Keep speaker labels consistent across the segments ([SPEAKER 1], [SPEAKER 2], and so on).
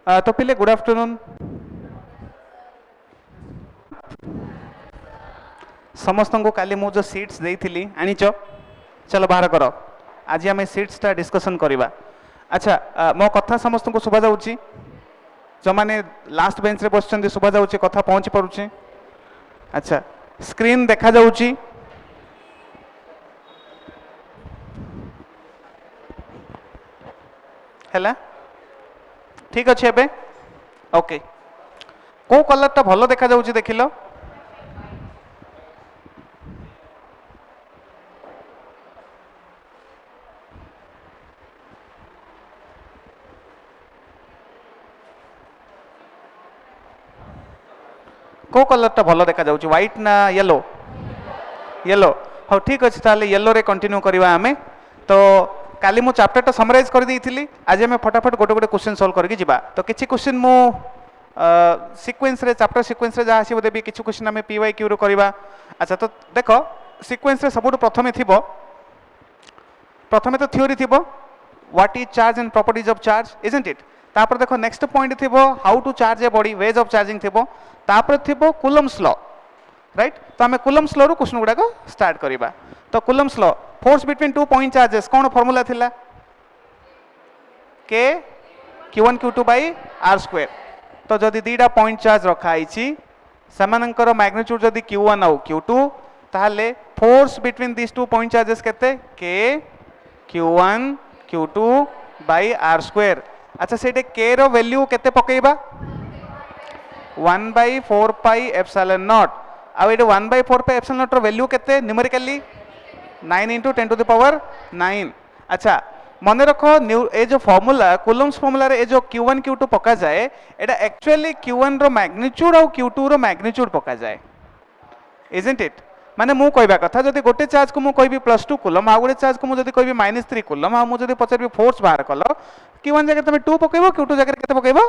[SPEAKER 1] तो पिले good afternoon समस्त को काली मु जो सीट्स देइथिली आनीच चलो बाहर कर आज आम सीट्स टा डिस्कशन करवा। अच्छा मो कथा समस्त को शुभा जाउची जो माने लास्ट बेंच रे बसचंदी शुभा जाउची कथा पहुंची परुची। अच्छा स्क्रीन देखा जाउची हैला ठीक अच्छे एबे ओके को कलर टा भलो देखा जाउची देखिलो को कलर टा भलो देखा जाउची व्हाइट ना येलो येलो हाँ ठीक अच्छे ताले येलो रे कंटिन्यू करवा आमे। तो काली मु चैप्टर टा समराइज कर देइथिली आज आमे फटाफट गोटे गोटे क्वेश्चन सॉल्व करके जिबा। तो किछि क्वेश्चन मु सीक्वेंस रे चैप्टर सीक्वेंस रे जा आसीबो देबी किछु क्वेश्चन आमे पीवाई क्यू रो करबा। अच्छा तो देखो सीक्वेंस रे सबुठ प्रथमे थिबो प्रथमे तो थ्योरी थिबो what is charge and properties of charge isn't it. तापर देखो नेक्स्ट पॉइंट थिबो how to charge a body ways of charging थिबो। तापर थिबो कूलम्स लॉ राइट। तो आमे कूलम्स लॉ रो क्वेश्चन गुडा को स्टार्ट करबा। तो Coulomb's law force between two point charges कौन फॉर्मूला थिला के q1 q2 by r square. तो जदि दीटा पॉइंट चार्ज रखा आइछि समानंकर मैग्नीट्यूड जदि q1 आउ q2 ताहले force between this two point charges केते k q1 q2 by r square. अच्छा सेटे k रो वैल्यू केते पकेइबा 1 बाई 4 पाई एप्सिलॉन नॉट आ एटे 1 बाई 4 पाई एप्सिलॉन नॉट रो वैल्यू केते numerically 9 into 10 to the power 9। अच्छा मन रखो ए जो फॉर्मूला कूलम्स फॉर्मूला रे ए जो q1 q2 पका जाए एटा एक्चुअली q1 रो मैग्नीट्यूड और q2 रो मैग्नीट्यूड पका जाए इजंट इट। माने मु कहबा कथा जदि गोटे चार्ज को मु कहबी +2 कूलम आ गोटे चार्ज को मु जदि कहबी -3 कूलम आ मु जदि पचारबी फोर्स बाहर कलो q1 जगह तमे 2 पकेबो q2 जगह केते पकेबो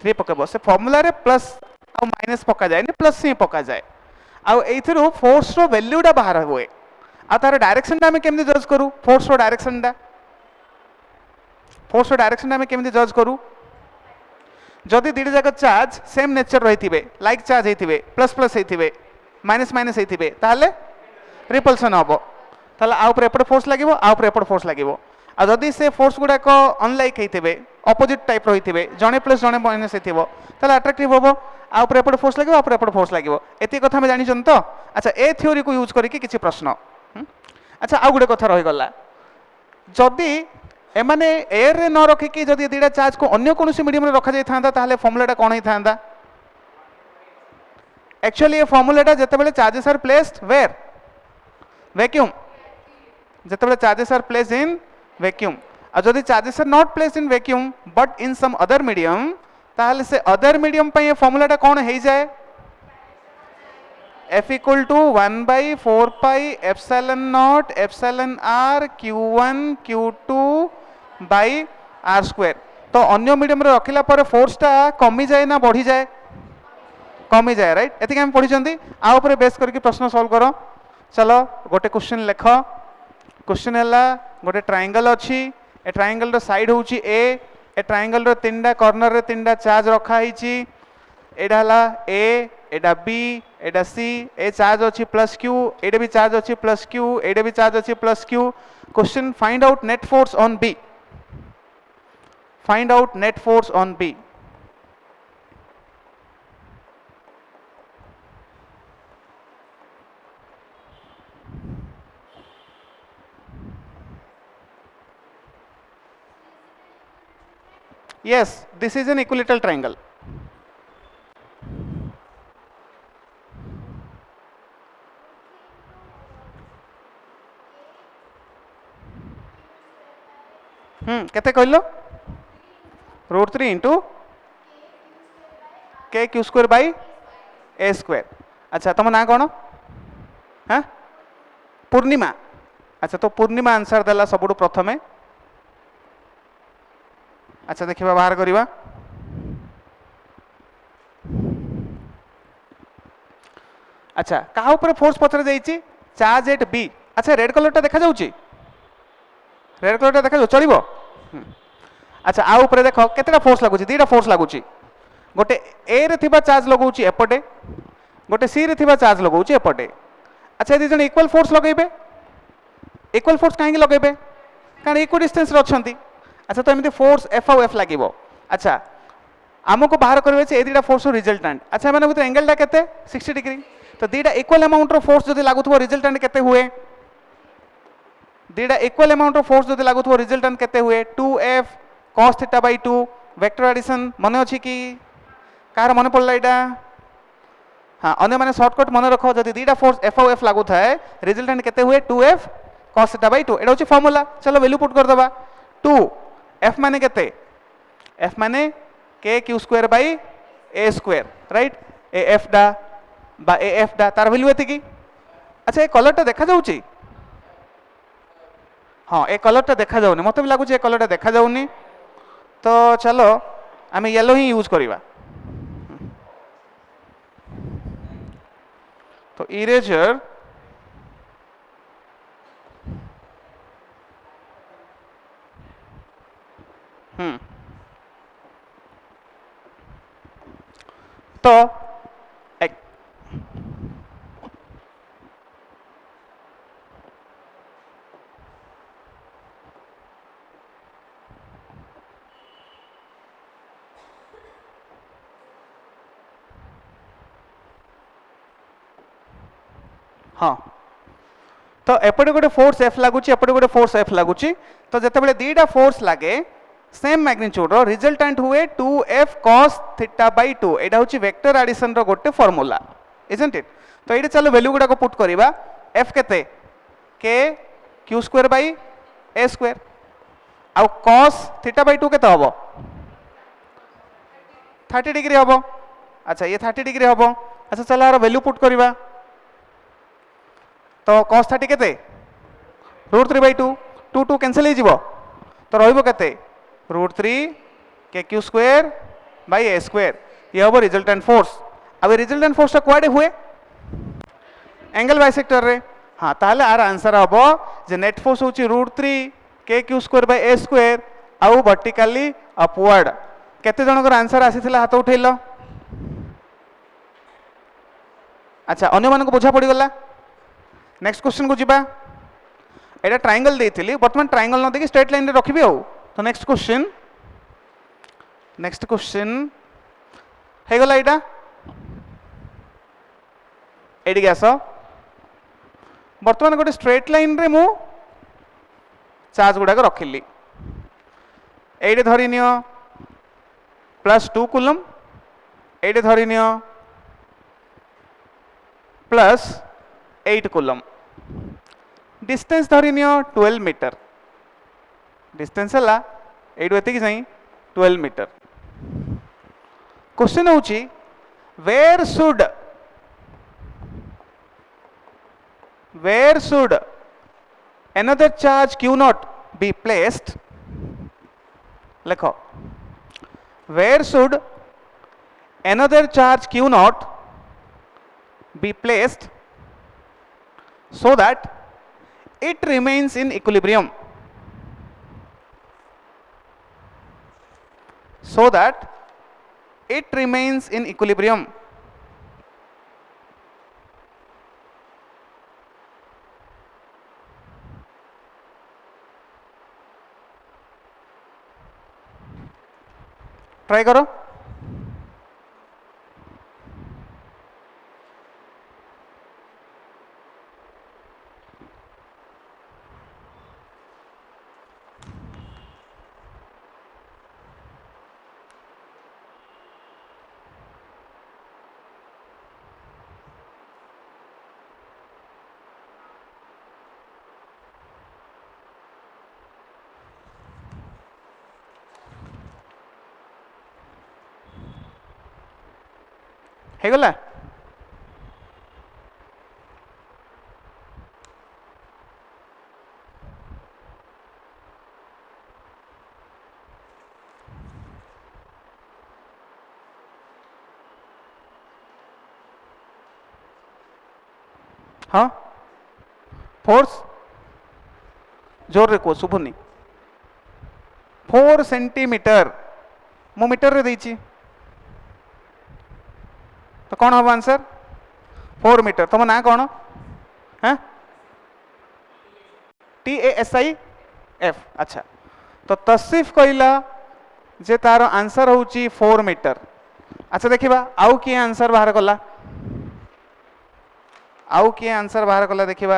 [SPEAKER 1] 3 पकेबो। से फॉर्मूला रे प्लस आ माइनस पका जाए नि प्लस ही पका जाए आ एथिरो फोर्स रो वैल्यूटा बाहर होए आ तार डायरेक्शन हमें केमती जज करू फोर्स रो डायरेक्शन हमें केमती जज करू जदि दीटा जाक चार्ज सेम नेचर रही लाइक चार्ज होते प्लस प्लस होते माइनस माइनस होते ताहले रिपल्सन हम ताहले आ ऊपर एपटे फोर्स लागिवो आ ऊपर एपटे फोर्स लागिवो। आ जदि से फोर्स गुडाक अनलाइक होते अपोजिट टाइप रही जड़े प्लस जड़े माइनस हो ताहले अट्राक्टिव हम आ ऊपर एपटे फोर्स लागिवो आ ऊपर एपटे फोर्स लागिवो एति कथा हम जानिछन। तो अच्छा ए थ्योरी को यूज करके किछि प्रश्न। अच्छा आउ गोटे कथा रही गला जदि एमाने एयर रे न रखिकी जदि दीटा चार्ज को अन्य कोनोसी मीडियम रे रखा जाय थांदा ताहले फॉर्मूलाटा कोन होई थांदा एक्चुअली ये फॉर्मूलाटा जेतेबेले charges are placed where vacuum जेतेबेले charges are placed in vacuum और जदि charges are not placed in vacuum but in some other medium ताहले से अदर मीडियम पे ये फॉर्मूलाटा कोन हेई जाय F equal to 1 by 4 pi epsilon naught epsilon r q1 q2 by r square। तो अन्य medium रे रखिला पर फोर्स टा कमी जाए ना बढ़ी जाए कमी जाए राइट एति हम पढी चंदी आ ऊपर बेस करके प्रश्न सॉल्व करो। चलो गोटे क्वेश्चन लिख क्वेश्चन हैला गोटे ट्रायंगल अछि ए ट्रायंगल रो साइड होउची ए ट्रायंगल रो तीनटा कॉर्नर रे तीनटा चार्ज रखा हिची एडा हला a एडा b एडा c ए चार्ज अच्छी प्लस q एडे भी चार्ज अच्छी प्लस q एडे भी चार्ज अच्छी plus q। Question find out net force on b find out net force on b। yes this is an equilateral triangle। केते कहलो √3 into के Q square by A square. अच्छा तुम ना कौन हाँ पूर्णिमा। अच्छा तो पूर्णिमा आंसर देला सबुठु प्रथमे। अच्छा देखिबा बाहर करिबा अच्छा कहा ऊपर फोर्स पचर जाइछि चार्ज एट बी। अच्छा रेड कलर टा देखा जाउछि रेड कलर टा देखा जाउ चलिबो अच्छा आ ऊपर देख केतेटा फोर्स लागुची दीटा फोर्स लागुची गोटे ए रे थिबा चार्ज लगाउची एपटे गोटे सी रे थिबा चार्ज लगाउची एपटे अच्छा दी जण इक्वल फोर्स लगेबे इक्वल फोर्स काहे लगेबे कारण इक्वल डिस्टेंस रे अछंती अच्छा तो एमती फोर्स एफ आउ एफ लागिवो अच्छा आमको बाहर करबे ए दीटा फोर्स रिजल्टेंट अच्छा माने भीतर एंगल टा केते 60 डिग्री तो दीटा इक्वल अमाउंट रो फोर्स जदी लागुथबो रिजल्टेंट केते हुए दीटा इक्वल अमाउंट रो फोर्स जदी लागुथबो रिजल्टेंट केते हुए 2f cos theta by 2 vector addition मने अछि कि कार मने पड़ला एटा हाँ अन्य माने शॉर्टकट मने रखो जदी दीटा फोर्स एफ आउ एफ लागु थाए रिजल्टेंट केते हुए 2f cos थीटा बाय 2 एटा होची फार्मूला चलो वैल्यू पुट कर दबा 2 f माने केते f माने k q square by a square right A f डा बा ए एफ डा तार वैल्यू एति की अच्छा ए कलर टा देखा जाउची हाँ ए कलर टा देखा जाउनी मते भी लागुची ए कलर टा देखा जाउनी तो चलो आमे येलो ही यूज करिवा तो इरेजर तो हाँ तो एपटे गोटे फोर्स एफ लगुच एपटे गोटे फोर्स एफ लगुच तो जिते दीटा फोर्स लगे सेम मैग्नीट्यूड रो रिजल्टेंट हुए 2f cos थीटा बाय 2 एटा होची वेक्टर एडिशन रो गोटे फार्मूला इजंट इट तो ये चलो वैल्यू गुडा को पुट करिबा f केते k q square by a square आ cos थीटा बाय 2 केते हबो 30 डिग्री हबो अच्छा ये 30 डिग्री हबो अच्छा चलो यार वैल्यू पुट करिबा तो cos 30 केते √3/2 2 2 कैंसिल हो जिवो तो रहइबो केते √3 k q square by a square ये हबो रिजल्टेंट फोर्स अब रिजल्टेंट फोर्स ता कुआडे हुए एंगल बाइसेक्टर रे हां ताले आर आंसर हबो जे नेट फोर्स होची √3 k q square by a square आउ वर्टिकली अपवर्ड केते जनकर आंसर आसीथिला हाथ उठेलो अच्छा अन्य मानको बुझा पड़ी गला नेक्स्ट क्वेश्चन को जीवा एटा ट्रायंगल देथिली वर्तमान ट्रायंगल न देखि स्ट्रेट लाइन रे रखिबे हो तो नेक्स्ट क्वेश्चन हे गला एटा एडी गैस वर्तमान गोटे स्ट्रेट लाइन रे मु चार्ज गुडा को रखिली एडी धरि नियो +2 कूलम एडी धरि नियो +8 कूलम डिस्टेंस धरि नियो 12 मीटर डिस्टेंस हला एडु एति कि सही 12 मीटर क्वेश्चन होची where should another charge q naught be placed लिखो where should another charge q naught be placed so that it remains in equilibrium try करो हे गला हाँ फोर्स जोर रे को शुभुनी 4 सेंटीमीटर मु मीटर रे देछि तो कौन हम आंसर 4 मीटर। तुम ना कौन हाँ TASIF। अच्छा तो तसिफ कहला जे तार आंसर होची 4 मीटर। अच्छा देखिबा आउ किए आंसर बाहर कला आउ किए आंसर बाहर कला देखिबा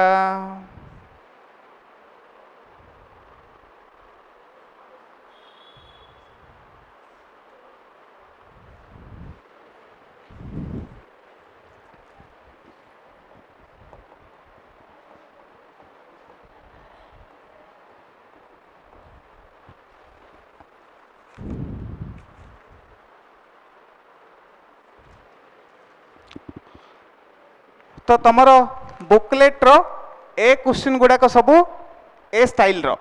[SPEAKER 1] तो तुमर बुकलेट रो ए क्वेश्चन गुड़ाक सबू ए स्टाइल रो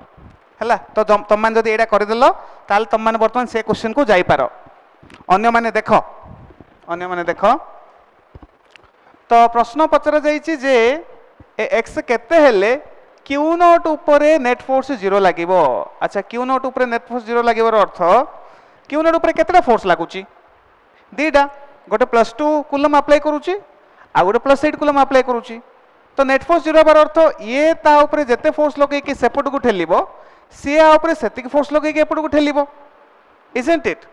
[SPEAKER 1] हैला। तो तुम मैंने जदि एटा करदेल ताल तुम मैंने बर्तमान से क्वेश्चन को जाई पारो। अन्य माने देख तो प्रश्न पचरा जाइछि जे एक्स केते हेले क्यू नॉट उपरे नेट फोर्स 0 लागिवो। अच्छा क्यू नॉट उपरे नेट फोर्स 0 लागिवर अर्थ क्यू नॉट उपरे केतेटा फोर्स लागुची दीटा गोटे +2 कूलम अप्लाई करूची आ गोटे +8 कूलम अप्लाई करूची। तो नेट फोर्स 0 बार अर्थ ये ता ऊपर जेते फोर्स लगे कि सेपट को ठेलिबो सी आ ऊपर सेतिक फोर्स लगे कि एपट को ठेलिबो इजंट इट।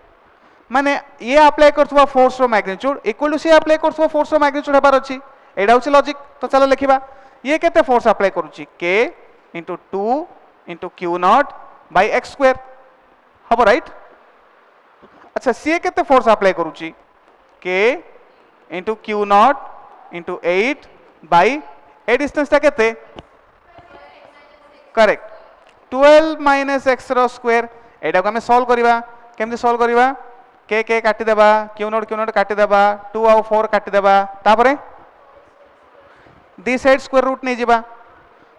[SPEAKER 1] माने ये अप्लाई करथवा फोर्स रो मैग्नीट्यूड इक्वल टू सी अप्लाई करथवा फोर्स रो मैग्नीट्यूड हेबार अछि। एडा होछि लॉजिक। तो चलो लिखिबा ये केते फोर्स अप्लाई करूची k * 2 * q naught by x square हबो राइट। अच्छा सी केते फोर्स अप्लाई करूची k * q naught * 8 by A distance ता केते करेक्ट 12 - x रो स्क्वायर। एडा को हमें सॉल्व करिबा केमति सॉल्व करिबा k काटी देबा q नॉट काटी देबा 2 और 4 काटी देबा तापरे दी साइड स्क्वायर रूट नहीं जिबा।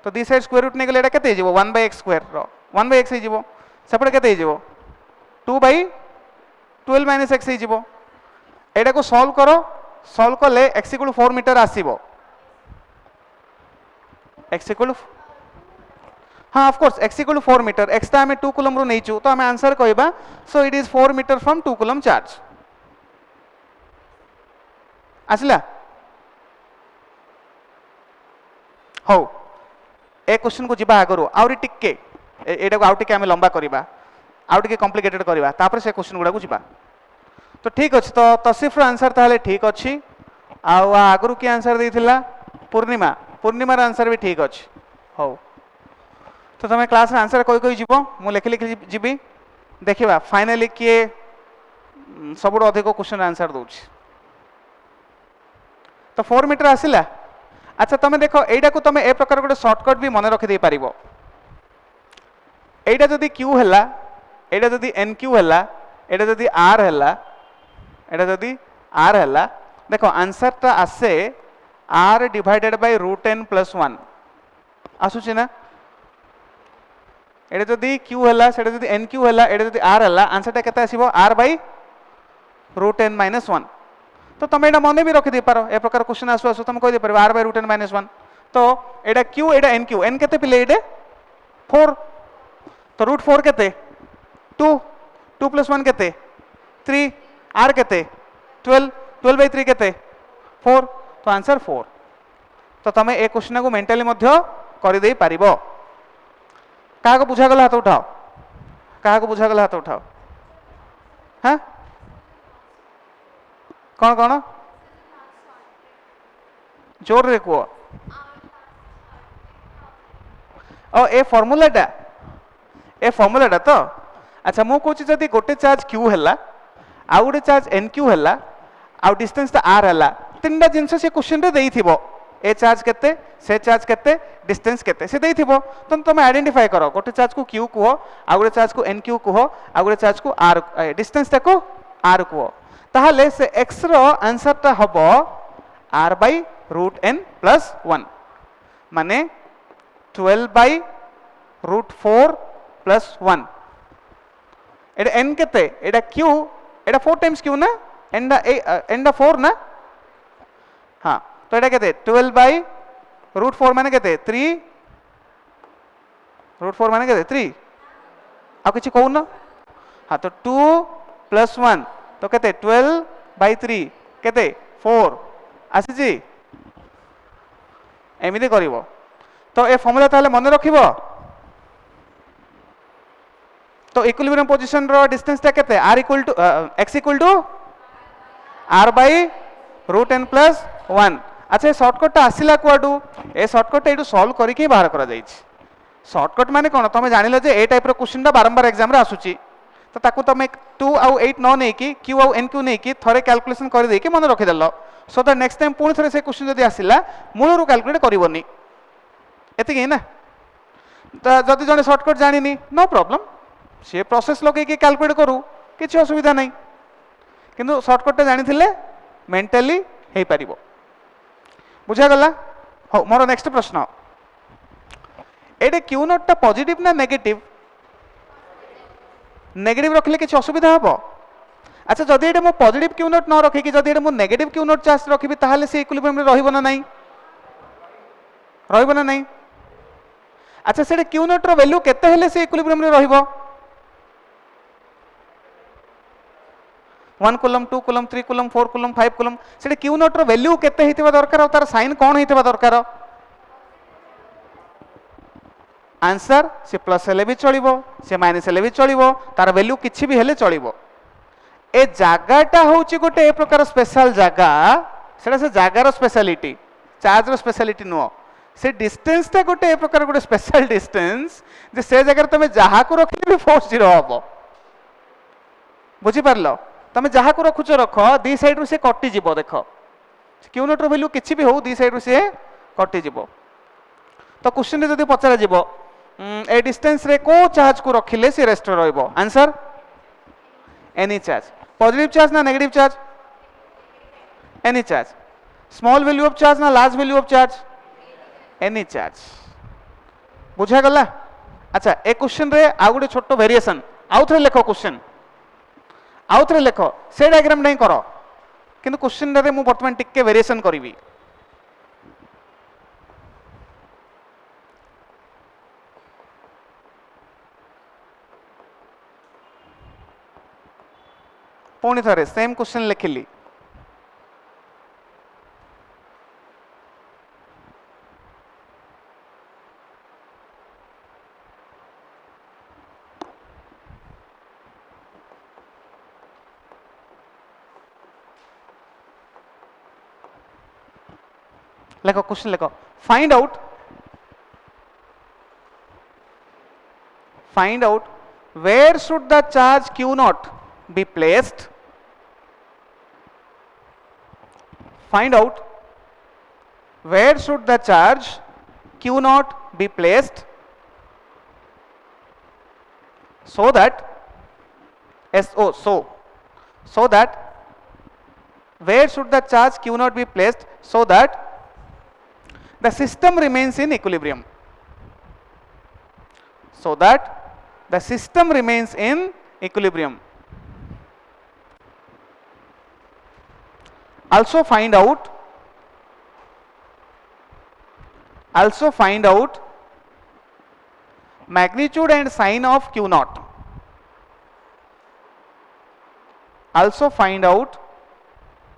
[SPEAKER 1] तो दी साइड स्क्वायर रूट नहीं गले एडा केते जिवो 1/x स्क्वायर रो 1/x ही जिवो सेपटे केते जिवो 2/12 - x ही जिवो। एडा को सॉल्व करो सॉल्व कले x = 4 मीटर आसीबो x = हाँ of course x = 4 metre x ता हमें 2 कूलम रो नेचू तो हमें आंसर कहबा so it is 4 metre from 2 coulomb charge आसला। हो ए क्वेश्चन को जिबा आगरो आउरी टिके एडा को आउटी के हमें लंबा करबा आउटी के कॉम्प्लिकेटेड करबा तापर से क्वेश्चन गुडा को जिबा। तो ठीक अछि तो तसिफ रो आंसर ताले ठीक अछि आ आगरो की आंसर देथिला पूर्णिमा रो आंसर भी ठीक अछि। हो तो तुम क्लास रे आंसर कोई जीवो मु लिखि लिखि जीबी देखिबा फाइनली किए सबुठ अधिक क्वेश्चन आंसर दउछि। तो 4 मीटर आसिला। अच्छा तुम देखो एटा को तुम ए प्रकार गोटे शॉर्टकट भी मन रखि दे पारिबो। एटा जदी q हैला एटा जदी nq हैला एटा जदी r हैला एटा जदी r हैला देखो आंसर ता आसे r डिवाइडेड बाय √n + 1 आसुछि ना। एटा जदी q हैला सेटा जदी nq हैला एटा जदी r हैला आंसर ता केते आसीबो r/√n - 1। तो तुम एटा मने भी रखि दे पारो ए प्रकार क्वेश्चन आसु आसु तुम कहि दे पारो r/√n - 1। तो एटा q एटा nq n केते पिले एटे 4 तो √4 केते 2 2 + 1 केते 3 r केते 12 12/3 केते 4 तो आंसर 4। तो तुम ए क्वेश्चन को मेंटली मध्य करि देई पारिबो। काहा को बुझा गला हाथ उठाओ काहा को बुझा गला हाथ उठाओ हाँ कौन कौन जोर रे को ओ ए फॉर्मूलाटा तो अच्छा मु कहूँ जदि गोटे चार्ज q हैला आ गोटे चार्ज nq हैला आ डिस्टेंस ता r हैला तीनटा जिंस से क्वेश्चन रे देइथिबो ए चार्ज केते से चार्ज केते डिस्टेंस केते से देइथिबो तो तुम आइडेंटिफाई करो गोटे चार्ज को q को आ गोटे चार्ज को nq को आ गोटे चार्ज को r डिस्टेंस ता को r को ताहले से x रो आंसर ता हबो r/√n + 1 माने 12/√4 + 1 एटा n केते एटा q एटा 4 टाइम्स q ना n 4 ना हाँ तो एटा केते 12/√4 माने केते 3 √4 माने केते 3 आ किछि कहू ना हाँ तो 2 + 1 तो केते 12/3 केते 4 आसी जी एमिति करिवो तो ए फॉर्मूला ताले मन रखिबो तो इक्विलिब्रियम पोजीशन रो डिस्टेंस ता केते r = x = r/√n + 1 अच्छा शॉर्टकट ता आसिला कुआडू ए शॉर्टकट एडू सॉल्व करिके बाहर करा जाई छी शॉर्टकट माने कोन तमे जानिलो जे ए टाइप रो क्वेश्चन ता बारंबार एग्जाम रे आसुची तो ताकू तमे 2 आउ 8 न नै कि q आउ n q नै कि थरे कैलकुलेशन कर दे कि मन रखि देलो सो द नेक्स्ट टाइम पुणी थरे से क्वेश्चन जदी आसिला मूलरू कैलकुलेट करिवोनी एतिके ना त जदी जने शॉर्टकट जानिनी नो प्रॉब्लम से प्रोसेस लगे कि कैलकुलेट करू किछि असुविधा नै किंतु शॉर्टकट जानि थिले मेंटली हे परिबो बुझा गला हो मोर नेक्स्ट प्रश्न एडे क्यू नॉट ता पॉजिटिव ना नेगेटिव नेगेटिव रखले किछि असुविधा हबो अच्छा जदी एडे मो पॉजिटिव क्यू नॉट न रखि कि जदी एडे मो नेगेटिव क्यू नॉट चार्ज रखिबि ताहाले से इक्विलिब्रियम रे रहिबो ना नाही रहिबो ना नाही अच्छा सेडे क्यू नॉट रो वैल्यू केते हेले से इक्विलिब्रियम रे रहिबो 1 coulomb 2 coulomb 3 coulomb 4 coulomb 5 coulomb सेडे क्यू नॉट रो वैल्यू केते हेतिबा दरकार और तार साइन कोन हेतिबा दरकार आंसर से प्लस हेले भी चलिबो से माइनस हेले भी चलिबो तार वैल्यू किछि भी हेले चलिबो ए जागाटा होउची गोटे ए प्रकार स्पेशल जागा सेडा से जागार स्पेशलिटी चार्ज रो स्पेशलिटी नो से डिस्टेंस ता गोटे ए प्रकार गोटे स्पेशल डिस्टेंस जे से जगह तमे जहा को रखिले भी फोर्स 0 हबो बुझी परलो तमे जहा को रखुचो रख दी साइड रु से कटि जिवो देखो क्यू नॉट रो वैल्यू किछि भी हो दी साइड रु से कटि जिवो तो क्वेश्चन रे जदी पचरा जिवो ए डिस्टेंस रे को चार्ज को रखिले से रेस्ट रहइबो answer any charge positive charge ना negative charge any charge small value of charge ना large value of charge any charge बुझा गला अच्छा ए क्वेश्चन रे आ गुटे छोटो वेरिएशन आउथरे लेखो क्वेश्चन आउथरे लेखो से डायग्राम नहीं करो किंतु क्वेश्चन रे मु वर्तमान टिके वेरिएशन करिवि पुणी थरे सेम क्वेश्चन लिखिली लेखो क्वेश्चन लेखो find out where should the charge q naught be placed find out where should the charge q naught be placed so that so that where should the charge q naught be placed so that the system remains in equilibrium so that the system remains in equilibrium also find out magnitude and sign of q naught also find out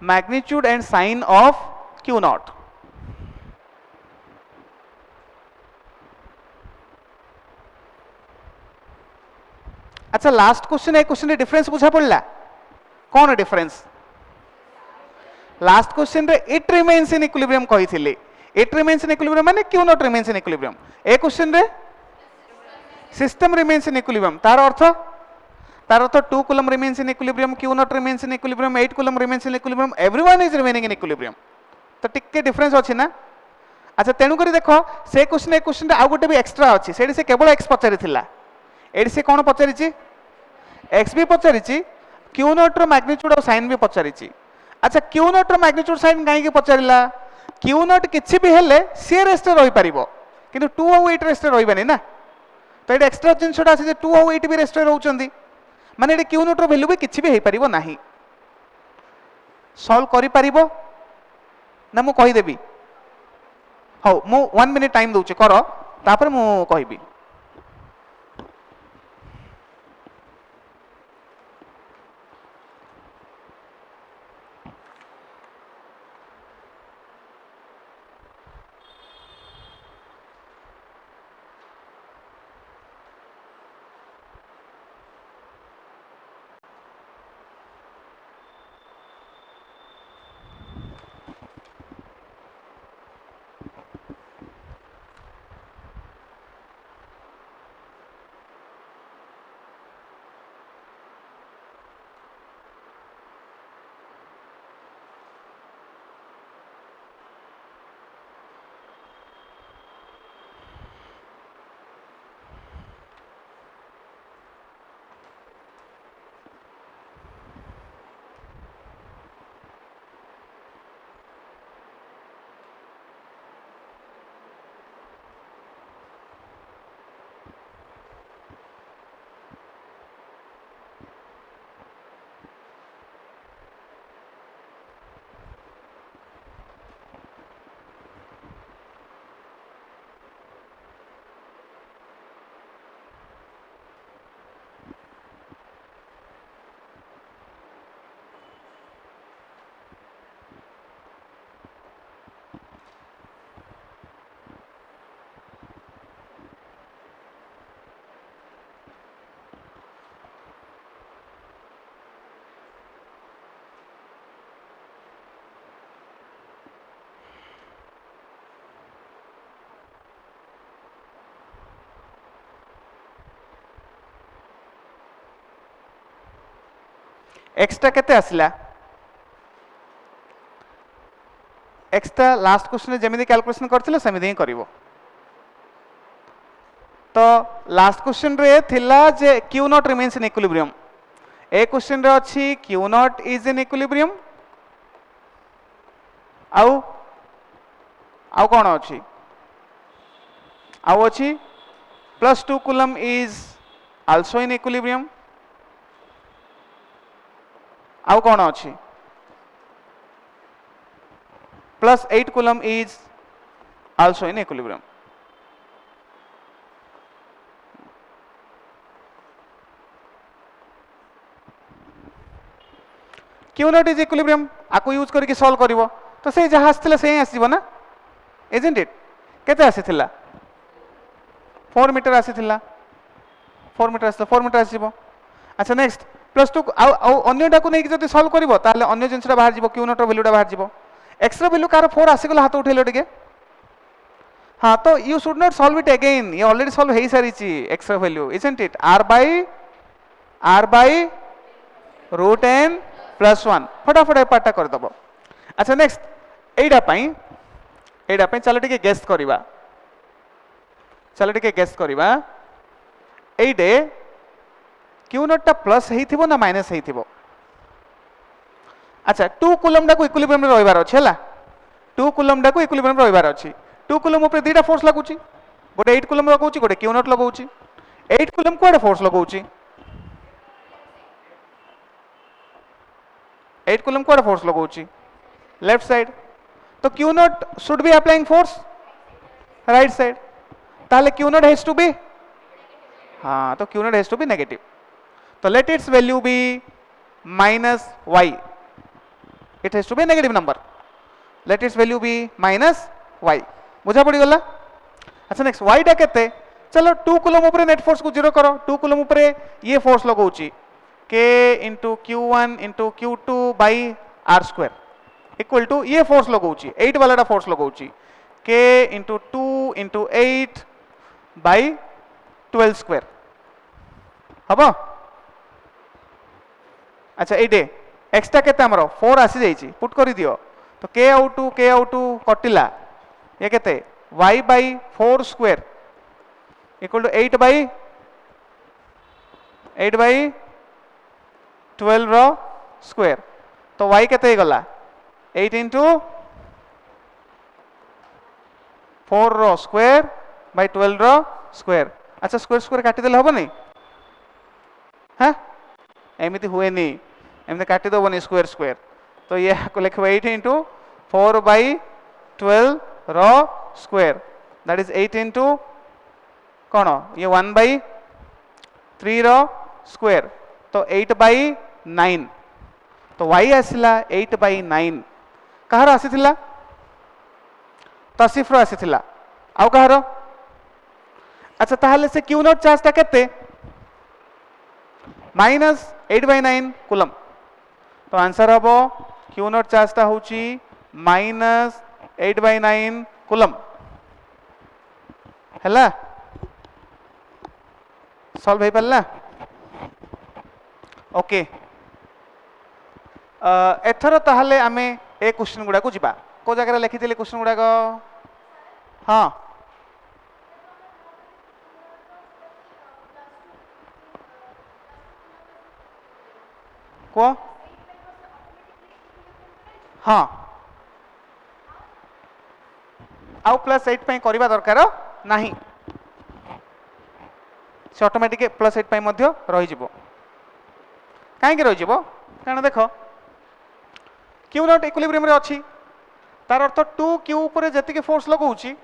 [SPEAKER 1] magnitude and sign of q naught अच्छा last question ए question रे difference बुझा पड़ला कौन difference last question रे it remains in equilibrium कहि थिले it remains in equilibrium माने Q naught remains in equilibrium ए क्वेश्चन रे सिस्टम रिमेन्स इन इक्विलिब्रियम तार अर्थ 2 coulomb remains in equilibrium q naught remains in equilibrium 8 coulomb remains in equilibrium everyone is remaining in equilibrium तो टिके difference अछि ना अच्छा तेनु करी देखो से क्वेश्चन ए क्वेश्चन रे आ गोटे भी एक्स्ट्रा अछि सेडी से केवल x पचारि थिला एडी से कोन पचारिछि x भी पचारिछि q नॉट रो मैग्नीट्यूड और साइन भी पचारिछि अच्छा q नॉट रो मैग्नीट्यूड साइन काहे के पचारिला q नॉट किछि भी हेले से रेस्ट रहि परिबो किंतु 2 और 8 रेस्ट रहिबनी ना तो एडी एक्स्ट्रा जिंसटा अछि जे 2 और 8 भी रेस्ट रहउचंदी माने एडी q नॉट रो वैल्यू भी किछि भी हे परिबो नाही सॉल्व करि परिबो ना मु कहि देबी हो मु 1 मिनिट टाइम दउछि करो तापर मु कहिबी एक्सटा केते आसला एक्सटा लास्ट क्वेश्चन जमी कैलकुलेशन करथिले सेमिति ही करिवो तो लास्ट क्वेश्चन रे थिला जे q naught remains in equilibrium ए क्वेश्चन रे अछि q naught is in equilibrium आउ आउ कोन अछि आउ अछि +2 coulomb is also in equilibrium आउ कोन अछि +8 coulomb is also in equilibrium q naught is equilibrium आको यूज करके सॉल्व करिवो तो से जहां आस्थिला से ही आसीबो ना इजंट इट केते आसीथिला 4 मीटर आसीथिला 4 मीटर आसीला 4 मीटर आसीबो अच्छा नेक्स्ट +2 आ अन्यटा को नै कि जति सॉल्व करिवो ताले अन्य जिंसटा बाहर जिवो क्यू नॉट रो वैल्यूटा बाहर जिवो एक्स रो वैल्यू कार 4 आसीगला हाथ उठेलो टिके हां तो you should not solve it again ये ऑलरेडी सॉल्व हेई सारिची एक्स रो value isn't it r by root n +1 फटाफट ए पार्टा कर दबो अच्छा नेक्स्ट एडा पई चलो टिके गेस करिवा चलो टिके गेस करिवा एडे क्यू नॉट टा प्लस हेइथिबो ना माइनस हेइथिबो अच्छा 2 कूलम डा को इक्विलिब्रियम रे रहिबार अछि हला 2 कूलम डा को इक्विलिब्रियम रे रहिबार अछि 2 कूलम ऊपर दीटा फोर्स लागुची गोटे 8 कूलम लगाउची गोटे क्यू नॉट लगाउची 8 कूलम कोडे फोर्स लगाउची 8 कूलम कोडे फोर्स लगाउची लेफ्ट साइड तो q naught should be applying force right side ताले q naught has to be हां तो q naught has to be negative तो let its value be -y it has to be a negative number let its value be -y बुझा पड़ी गला अच्छा next y टा केते चलो 2 कूलम ऊपर नेट फोर्स को जीरो करो 2 कूलम ऊपर ये फोर्स लगाउची k * q1 * q2 by r² equal to ये फोर्स लगाउची 8 वालाटा फोर्स लगाउची k * 2 * 8 by 12² हबो अच्छा एडे एक्स्ट्रा केते हमरो 4 आसी जाईची पुट करि दियो तो k आउट टू कटिला ये केते y by 4² equal to 8 by 12 रो स्क्वायर तो y केते गला 8 into 4 रो स्क्वायर by 12 रो स्क्वायर अच्छा स्क्वायर स्क्वायर काटी देले हबो नै हां एमिति हुए नहीं एमने काटी दो बनी स्क्वायर स्क्वायर तो ये को लिखो 8 into 4 by 12 रो स्क्वायर दैट इज 8 into कौन ये 1 by 3 रो स्क्वायर तो 8 by 9 तो y आसिला 8 by 9 कहार आसीथिला तसिफ रो आसीथिला आउ कहार अच्छा ताहले से क्यू नॉट चार्ज ता केते -8 by 9 कूलम तो आंसर हबो क्यू नॉट चार्ज ता होची -8 by 9 कूलम हला सॉल्व हे पल्ला ओके एथरो ताहले आमे ए क्वेश्चन गुडा को जिबा को जगह लिखि दिले क्वेश्चन गुडा को हां को हाँ आउ +8 पई करबा दरकार नाही से ऑटोमेटिक +8 पई मध्य रहि जिवो काहे के रहि जिवो कारण देखो क्यू नॉट इक्विलिब्रियम रे अछि तार अर्थ 2q ऊपर जति के फोर्स लगाउची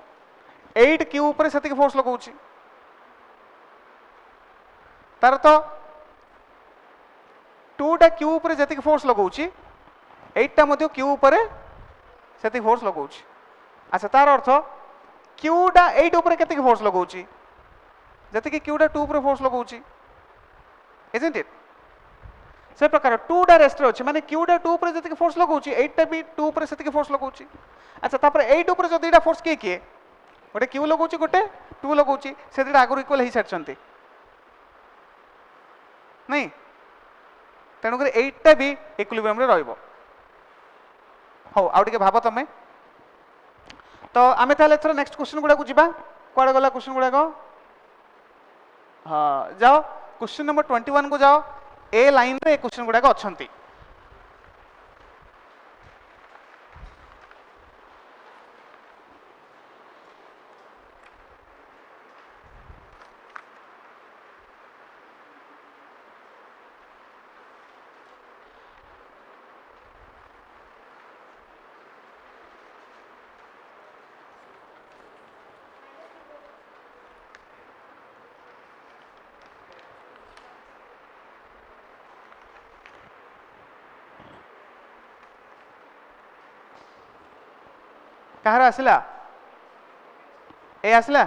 [SPEAKER 1] 8q ऊपर सेति के फोर्स लगाउची तार तो 2 टा q ऊपर जति के फोर्स लगाउची 8 टा मध्य q ऊपर सेति फोर्स लगाउची अच्छा तार अर्थ q टा 8 ऊपर केते के फोर्स लगाउची जति के q टा 2 ऊपर फोर्स लगाउची इजंट इट से प्रकार 2 टा रेस्ट रे अछि माने q टा 2 ऊपर जति के फोर्स लगाउची 8 टा भी 2 ऊपर सेति के फोर्स लगाउची अच्छा तापर 8 ऊपर जो दुईटा फोर्स के गोटे q लगाउची गोटे 2 लगाउची से दुईटा आगु इक्वल हे सारचंती नहीं तेणुक एटा भी इक्विलिब्रियम रे रहइबो हो आउ टिके भाबो तमे तो आमे ताले थरो नेक्स्ट क्वेश्चन गुडा को जिबा कोडा गला क्वेश्चन गुडा को हां जाओ क्वेश्चन नंबर 21 को जाओ ए लाइन रे क्वेश्चन गुडा को अछंती कहार आसला ए आसला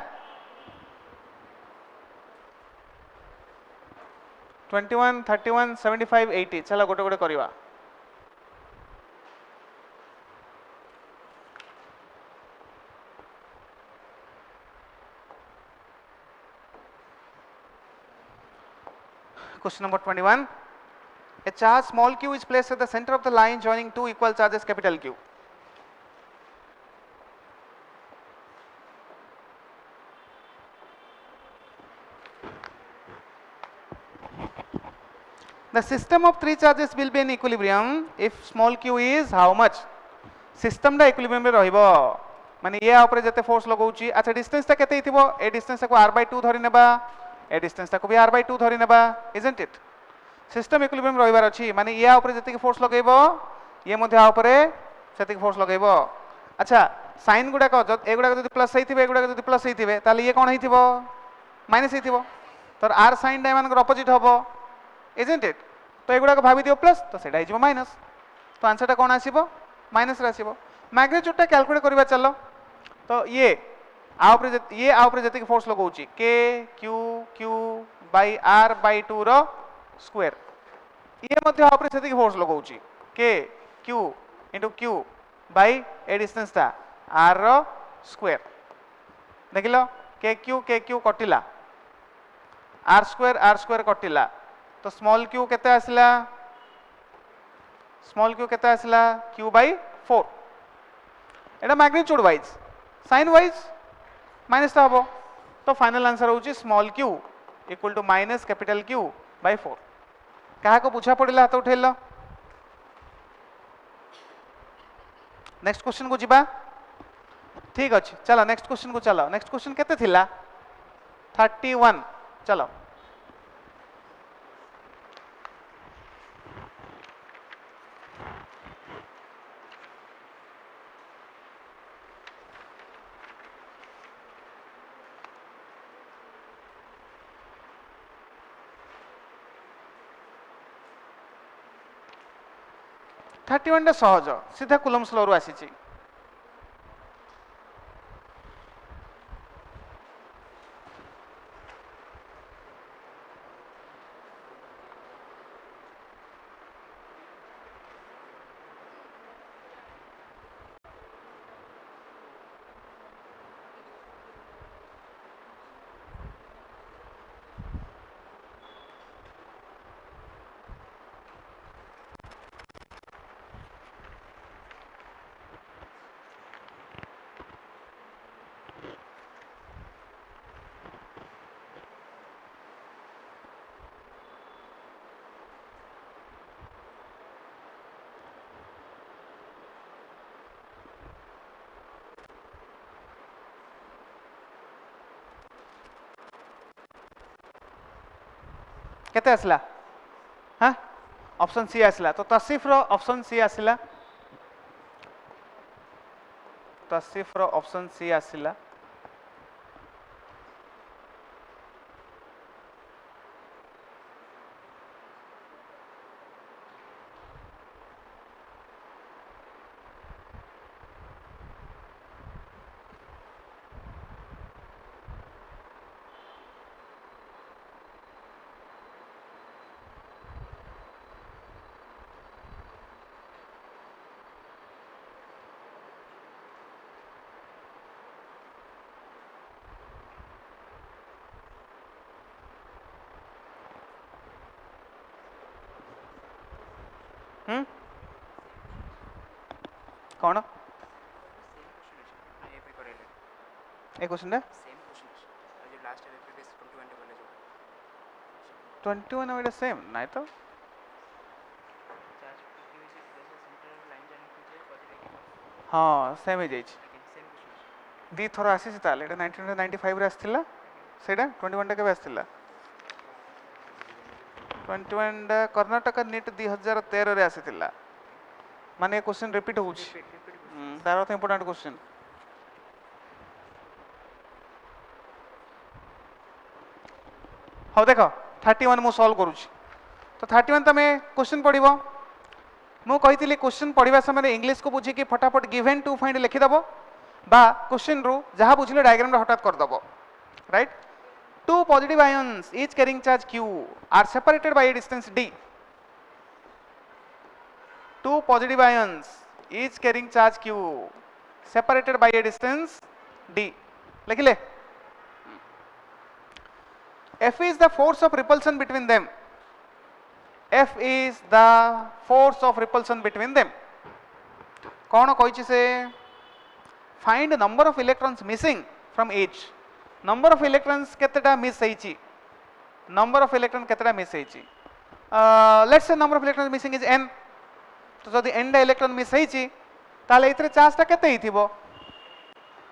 [SPEAKER 1] 21 31 75 80 चला गोटे गोटे करवा question number 21 a charge small q is placed at the center of the line joining two equal charges capital Q. The system of three charges will be in equilibrium if small q is how much? System दा equilibrium रे रहिबो माने ये ऊपर जते force लगाउची अच्छा distance ता केते हिथिबो ए डिस्टेंस को r/2 धरि नेबा ए डिस्टेंस ता को भी r/2 धरि नेबा isn't it सिस्टम इक्विलिब्रियम रहिबार अछि माने ये ऊपर जते फोर्स लगाइबो ये मध्ये ऊपर सेते फोर्स लगाइबो अच्छा साइन गुडा को एगुडा जदि प्लस हेतिबे एगुडा जदि प्लस हेतिबे ताले ये कोन हेतिबो माइनस हेतिबो तो r sin डायमन को अपोजिट हबो isn't it तो एगुडा को भाबी दियो प्लस तो सेटा हिजिबो माइनस तो आंसर टा कोन आसीबो माइनस रे आसीबो मैग्नीट्यूड टा कैलकुलेट करबा चलो तो ये आ ऊपर जति फोर्स लगाउची k q q by r/2 रो स्क्वायर ये मध्ये ऊपर जति फोर्स लगाउची k q into q by A distance ता r रो स्क्वायर देखिलो k q कटिला r स्क्वायर कटिला तो स्मॉल q केते आसला q by 4 एटा magnitude wise sign wise minus ता हबो तो फाइनल आंसर होची small q equal to minus capital Q by 4 कहा को पूछा पड़िला हाथ उठेलो नेक्स्ट क्वेश्चन को जिबा ठीक अछि चलो नेक्स्ट क्वेश्चन को चलो नेक्स्ट क्वेश्चन केते थिला 31 चलो थर्टी वन सहज सीधा कुलम्स लॉ रु आसी केते आसला हाँ ऑप्शन सी आसला तो तसिफ रो ऑप्शन सी आसला तसिफ रो ऑप्शन सी आसला कौन ए क्वेश्चन रे 21 एटा सेम नाइ तो हाँ सेम हो दी थर आसी ताले एटा 1995 रे आस्थिला सेटा 21 टा केबे आस्थिला 21 टा कर्नाटक नीट 2013 रे आसीथिला माने क्वेश्चन रिपीट होउछि तार अर्थ इंपोर्टेंट क्वेश्चन हाँ देख 31 मु सॉल्व करूछि तो 31 तमे क्वेश्चन पढ़िबो मु कहितली क्वेश्चन पढ़िबा समय इंग्लिश को बुझी कि फटाफट गिवन टू फाइंड लिखि दबो बा क्वेश्चन रु जहा बुझिले डायग्राम रे हटात कर दबो right two positive ions each carrying charge q are separated by a distance d two positive ions each carrying charge q separated by a distance d लिखिले F is the force of repulsion between them. F is the force of repulsion between them. कौन कही से find number of electrons missing from each. Number of electrons केतेटा miss होईची. Number of electrons केतेटा miss होईची. Let's say number of electrons missing is n. तो जदि n टा electron miss होईची ताले इतरे charge टा केते हिथिबो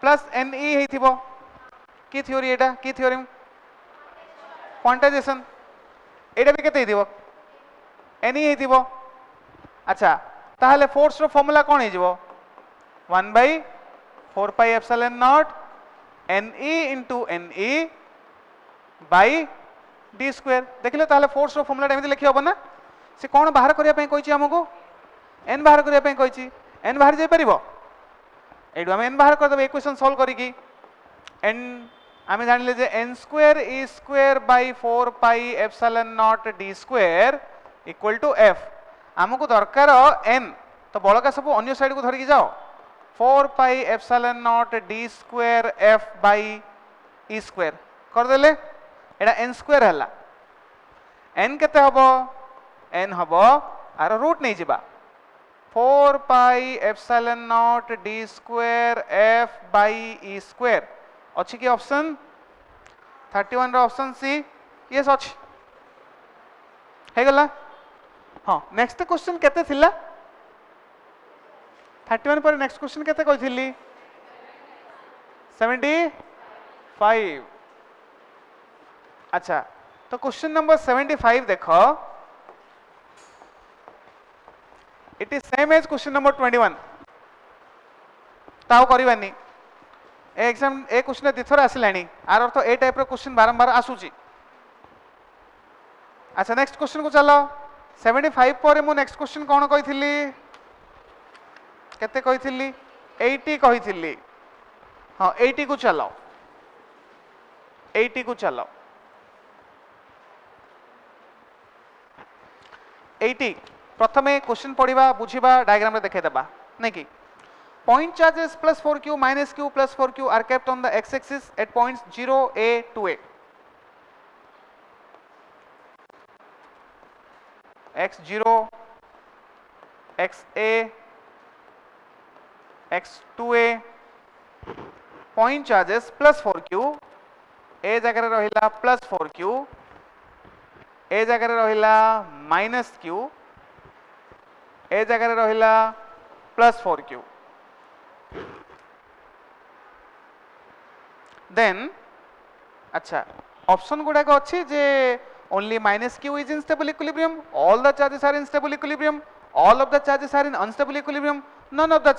[SPEAKER 1] प्लस ne हिथिबो की थ्योरी एटा की थ्योरम क्वांटाइजेशन एटा भी केते हिथिबो ne हिथिबो अच्छा ताहले फोर्स रो फार्मूला कोन हिजिबो 1/4 pi epsilon naught ne into ne by d square देखिले ताहले फोर्स रो फार्मूला एमिति लिखि होबो ना से कोन बाहर करिया पई कहिछि हमकु n बाहर करिया पई कहिछि n बाहर जाई परिबो एडु हम n बाहर कर देबे इक्वेशन सॉल्व करिकि n आमे जानिले जे n square e square by 4 pi epsilon naught d square equal to f हमकु दरकार n तो बळका सब अन्य साइड को धरि जाओ 4 pi epsilon naught d square f by e square कर देले एडा n स्क्वायर हला n केते हबो n हबो आरो रूट नै जिबा 4 pi epsilon naught d square f by e square अच्छी की ऑप्शन 31 रो ऑप्शन सी यस अछि हे गला हां नेक्स्ट क्वेश्चन केते थिला 31 पर नेक्स्ट क्वेश्चन केते कहिथिली 75 अच्छा तो क्वेश्चन नंबर 75 देखो it is same as question number 21 ताऊ करबानी एग्जाम ए क्वेश्चन दिथर आसिलानी आर अर्थ ए टाइप रो क्वेश्चन बारंबार आसुची अच्छा नेक्स्ट क्वेश्चन को चलो 75 पर मु नेक्स्ट क्वेश्चन कोन कहिथिली केते कहिथिली 80 कहिथिली हां 80 को चलो 80 को चलो 80 प्रथमे क्वेश्चन पढ़िबा बुझिबा डायग्राम रे देखाइ देबा नै कि point charges plus 4q minus q plus 4q are kept on the x-axis at points 0 a to a x0 xa x2a point charges plus 4q a जगह रहिला plus 4q a जगह रहिला minus q a जगह रहिला plus 4q then अच्छा option गुडा को अच्छी जे only minus q is in stable equilibrium all the charges are in stable equilibrium all of the charges are in unstable equilibrium none of the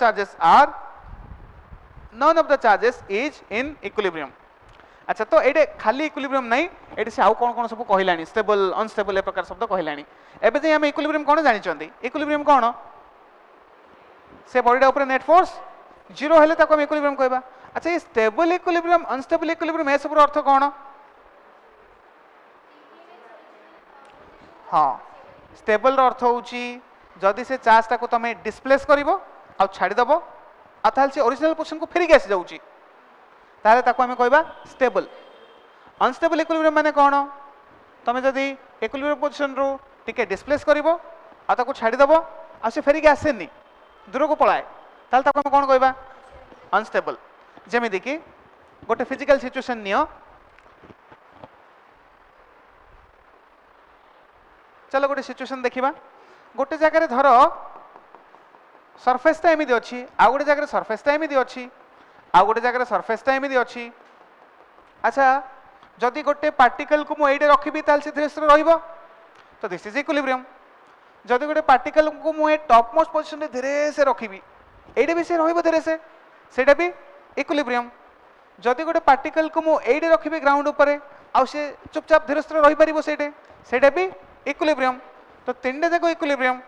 [SPEAKER 1] charges is in equilibrium अच्छा तो एडे खाली equilibrium नहीं एडे से आउ कोन कोन सब कहिलानी stable unstable ए प्रकार शब्द कहिलानी एबे जे हम इक्विलिब्रियम कोन जानि चंदी इक्विलिब्रियम कोन से बॉडीटा ऊपर नेट फोर्स जीरो हेले ताको हम इक्विलिब्रियम कहबा अच्छा ये स्टेबल इक्विलिब्रियम अनस्टेबल इक्विलिब्रियम ए सब रो अर्थ कोन हां स्टेबल रो अर्थ होउची जदी से चार्ज ताको तमे डिस्प्लेस करिवो आ छाडी दबो आ ताल से ओरिजिनल पोजीशन को फेरी के आसी जाउची ताले ताको हम कहबा स्टेबल अनस्टेबल इक्विलिब्रियम माने कोन तमे जदी इक्विलिब्रियम पोजीशन रो टिके डिस्प्लेस करिवो आ ताको छाडी दबो आ से फेरी के आसेनी दूर को पळाए ताल ताको हम कोन कहबा अनस्टेबल जेमिति कि गोटे फिजिकल सिचुएशन नियो चलो गोटे सिचुएशन देखिबा गोटे जगह धर सरफेस टा एमिति अछि आ गोटे जगह सरफेस टा एमिति अछि आ गोटे जगह सरफेस टा एमिति अछि अच्छा जदि गोटे पार्टिकल को मु एडे रखिबी ताल से धीरे धीरे रहइबो तो दिस इज इक्विलिब्रियम जदि गोटे पार्टिकल को मु टॉप मोस्ट पोजीशन रे धीरे से रखिबी एडे भी से रहइबो धीरे से सेटा भी इक्विलिब्रियम जदि गोटे पार्टिकल को मु एडे रखिबी ग्राउंड ऊपर आ से चुपचाप धीरे धीरे रहि परिबो सेटा भी इक्विलिब्रियम तो तीनटा जाक इक्विलिब्रियम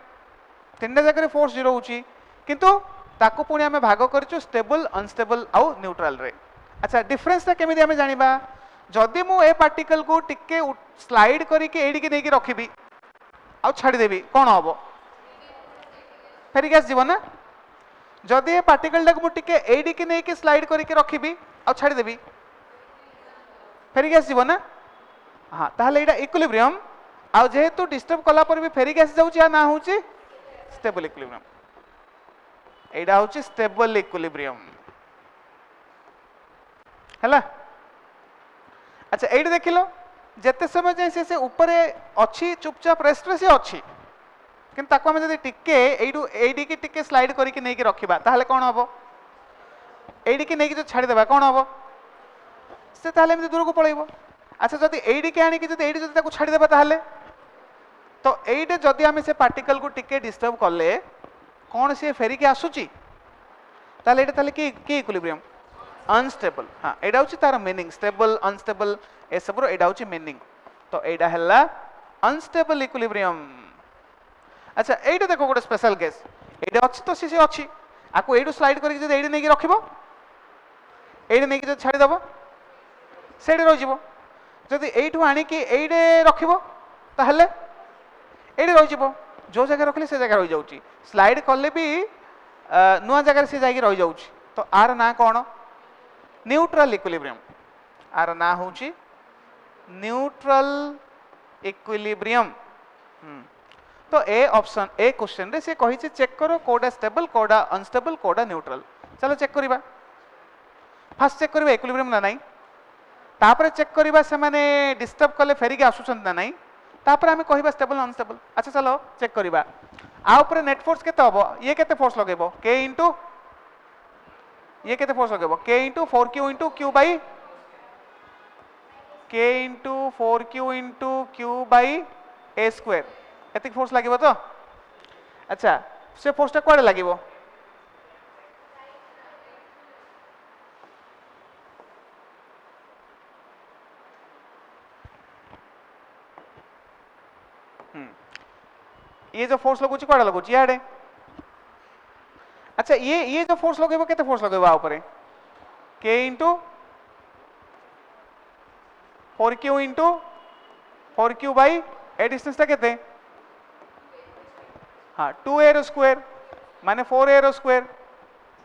[SPEAKER 1] तीनटा जाक फोर्स जीरो होची किंतु ताको पुणी आमे भाग करछु स्टेबल अनस्टेबल आउ न्यूट्रल रे अच्छा डिफरेंस ता केमिति आमे जानिबा जदि मु ए पार्टिकल को टिके स्लाइड करिके एडी के नेकी रखिबी आउ छाडी देबी कोन हबो फेरी गैस जीवन ना जदि ए पार्टिकल टाक मु टिके एडी के नेकी स्लाइड करिके रखिबी आउ छाडी देबी फेरी गैस जीवन ना हां ताहले एटा इक्विलिब्रियम आ जेहेतु डिस्टर्ब कला पर भी फेरी गैस जाउची आ ना होची स्टेबल इक्विलिब्रियम एटा होची स्टेबल इक्विलिब्रियम हैला अच्छा एडी देखिलो जेते समय जे से ऊपर अछि चुपचाप रेस्ट रे से अछि किंतु ताको हम जदी टिके एडू एडी की टिके स्लाइड करी के नै के रखिबा ताहले कोन हबो एडी की नै के जो छाडी देबा कोन हबो से ताहले हम दूर को पळेइबो अच्छा जदी एडी के आनी कि जदी एडी जदी ताको छाडी देबा ताहले तो एडे जदी हम से पार्टिकल को टिके डिस्टर्ब करले कोन से फेरी के आसुची ताहले एडे ताहले की इक्विलिब्रियम अनस्टेबल हाँ एडा होची तार मीनिंग स्टेबल अनस्टेबल ए सबरो एडा होची मीनिंग तो एडा हल्ला अनस्टेबल इक्विलिब्रियम अच्छा एडा देखो गोटे स्पेशल केस एडा अछि तो से अछि आको एडू स्लाइड करी जदी एडी नै के रखिबो एडी नै के जदी छाडी दबो सेडी रहि जिवो जदी एठू आनी कि एडे रखिबो ताहले एडी रहि जिवो जो जगह रखले से जगह रहि जाउची स्लाइड करले भी नुआ जगह से जाई रहि जाउची तो आर ना कोन न्यूट्रल इक्विलिब्रियम आर ना होची न्यूट्रल इक्विलिब्रियम तो ए ऑप्शन ए क्वेश्चन रे से कहि छै चेक करो कोडा स्टेबल कोडा अनस्टेबल कोडा न्यूट्रल चलो चेक करिबा फर्स्ट चेक करिबा इक्विलिब्रियम ना नाही तापर चेक करिबा से माने डिस्टर्ब करले फेरी के आसुछन ना नाही तापर हमें कहिबा स्टेबल अनस्टेबल अच्छा चलो चेक करिबा आ ऊपर नेट फोर्स केते हबो ये केते फोर्स लगेबो k इनटू ये केते फोर्स लगेबो k into 4q into q by k into 4q into q by a square एते फोर्स लागेबो तो अच्छा से फोर्स ता कोडे लागेबो ये जो फोर्स लगुची कोडे लगुची याडे अच्छा ये जो फोर्स लगेबो केते फोर्स लगेबो आ ऊपर k into 4q into 4q by A distance ता केते हां 2a रो स्क्वायर माने 4a रो स्क्वायर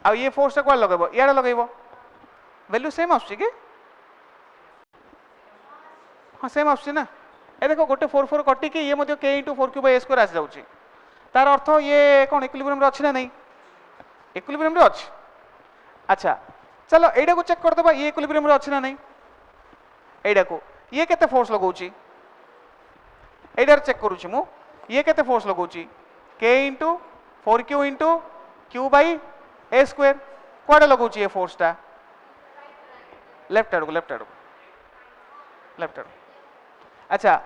[SPEAKER 1] आ ये फोर्स ता कोडे लगेबो याडे लगेबो वैल्यू सेम आछी कि हां सेम आछी ना ए देखो गोटे 4 4 कटी के ये मध्य k into 4q by a square आसी जाउची तार अर्थ ये कोन इक्विलिब्रियम रे अछि ना नहीं इक्विलिब्रियम रे अछि अच्छा चलो एडा को चेक कर दबा ये इक्विलिब्रियम रे अछि ना नहीं एडा को ये केते फोर्स लगाउची एडा चेक करूची मु ये केते फोर्स लगाउची k into 4q into q by a square कोडे लगाउची ये फोर्स ता लेफ्ट हैंड अच्छा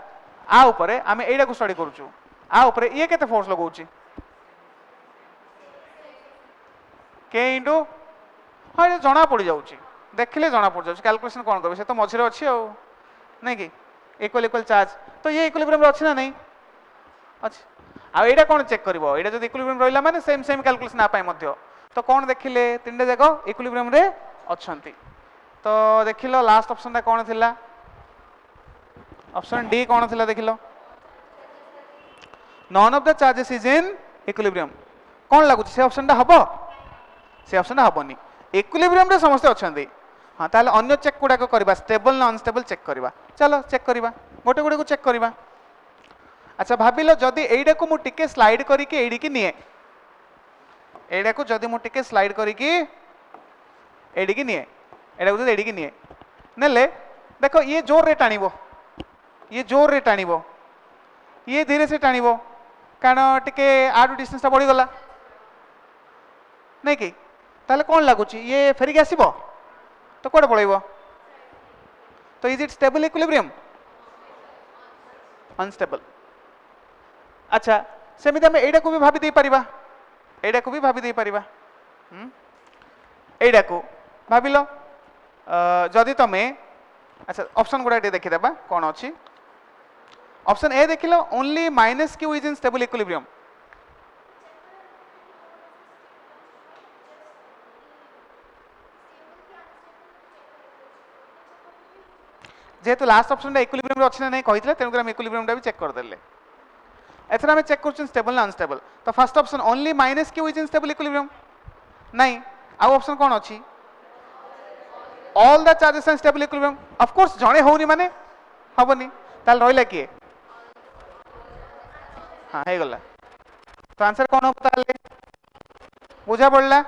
[SPEAKER 1] आ ऊपर आमे एडा को स्टडी करूछु आ ऊपर ये केते फोर्स लगाउची k इनटू हां ये जना पड़ी जाउची देखले जना पड़ जाउची कैलकुलेशन कोन करबे से तो मझिरे अछि आ नहीं कि इक्वल चार्ज तो ये इक्विलिब्रियम रे अछि ना नहीं अच्छा आ एडा कोन चेक करबो एडा जदी इक्विलिब्रियम रहला माने सेम कैलकुलेशन आ पाए मध्य तो कोन देखिले तीनटा जाको इक्विलिब्रियम रे अछंती तो देखिलो लास्ट ऑप्शन ता कोन थिला ऑप्शन डी कोन थिला देखिलो none of the charges is in equilibrium कोन लागु से ऑप्शन ता हबो से ऑप्शन ता हबोनी इक्विलिब्रियम रे समस्त अछंती हां ताले अन्य चेक गुडा को करबा स्टेबल ना अनस्टेबल चेक करबा चलो चेक करबा गोटे गोटे को चेक करबा अच्छा भाबिलो जदी एडा को मु टिके स्लाइड करी के एडी की निए एडा को जदि मु टिके स्लाइड करिकी एडी की निए एडा को एडी की निए नेले देखो ये जोर रे टाणीबो ये जोर रे टाणीबो ये धीरे से टाणीबो कारण टिके आडू डिस्टेंस बढ़ी गला नहीं कि ताले कौन लगुच ये फेरिक आसब तो कौन पड़ेब तो is it stable equilibrium unstable अच्छा सेमिति आम एटा को भी भाभी दे परिबा एटा को भी भाभी दे परिबा एटा को भाविल जदि तमे अच्छा ऑप्शन गुडा देखिदेबा कौन अच्छी ऑप्शन ए देखिल only minus q is in stable equilibrium जेहेतु लास्ट ऑप्शन इक्विलिब्रियम अच्छी ना नहीं कही तेणुक इक्विलिब्रियम भी चेक करदे एथर आम चेक कर स्टेबल ना अनस्टेबल तो first option only minus q is in stable equilibrium नहीं आउ ऑप्शन कौन अच्छी all the charges are stable equilibrium of course जणे होनी माने हबनी ताल रहिला किए हाँ हे गला तो आंसर कौन हो ताले बुझा पड़ला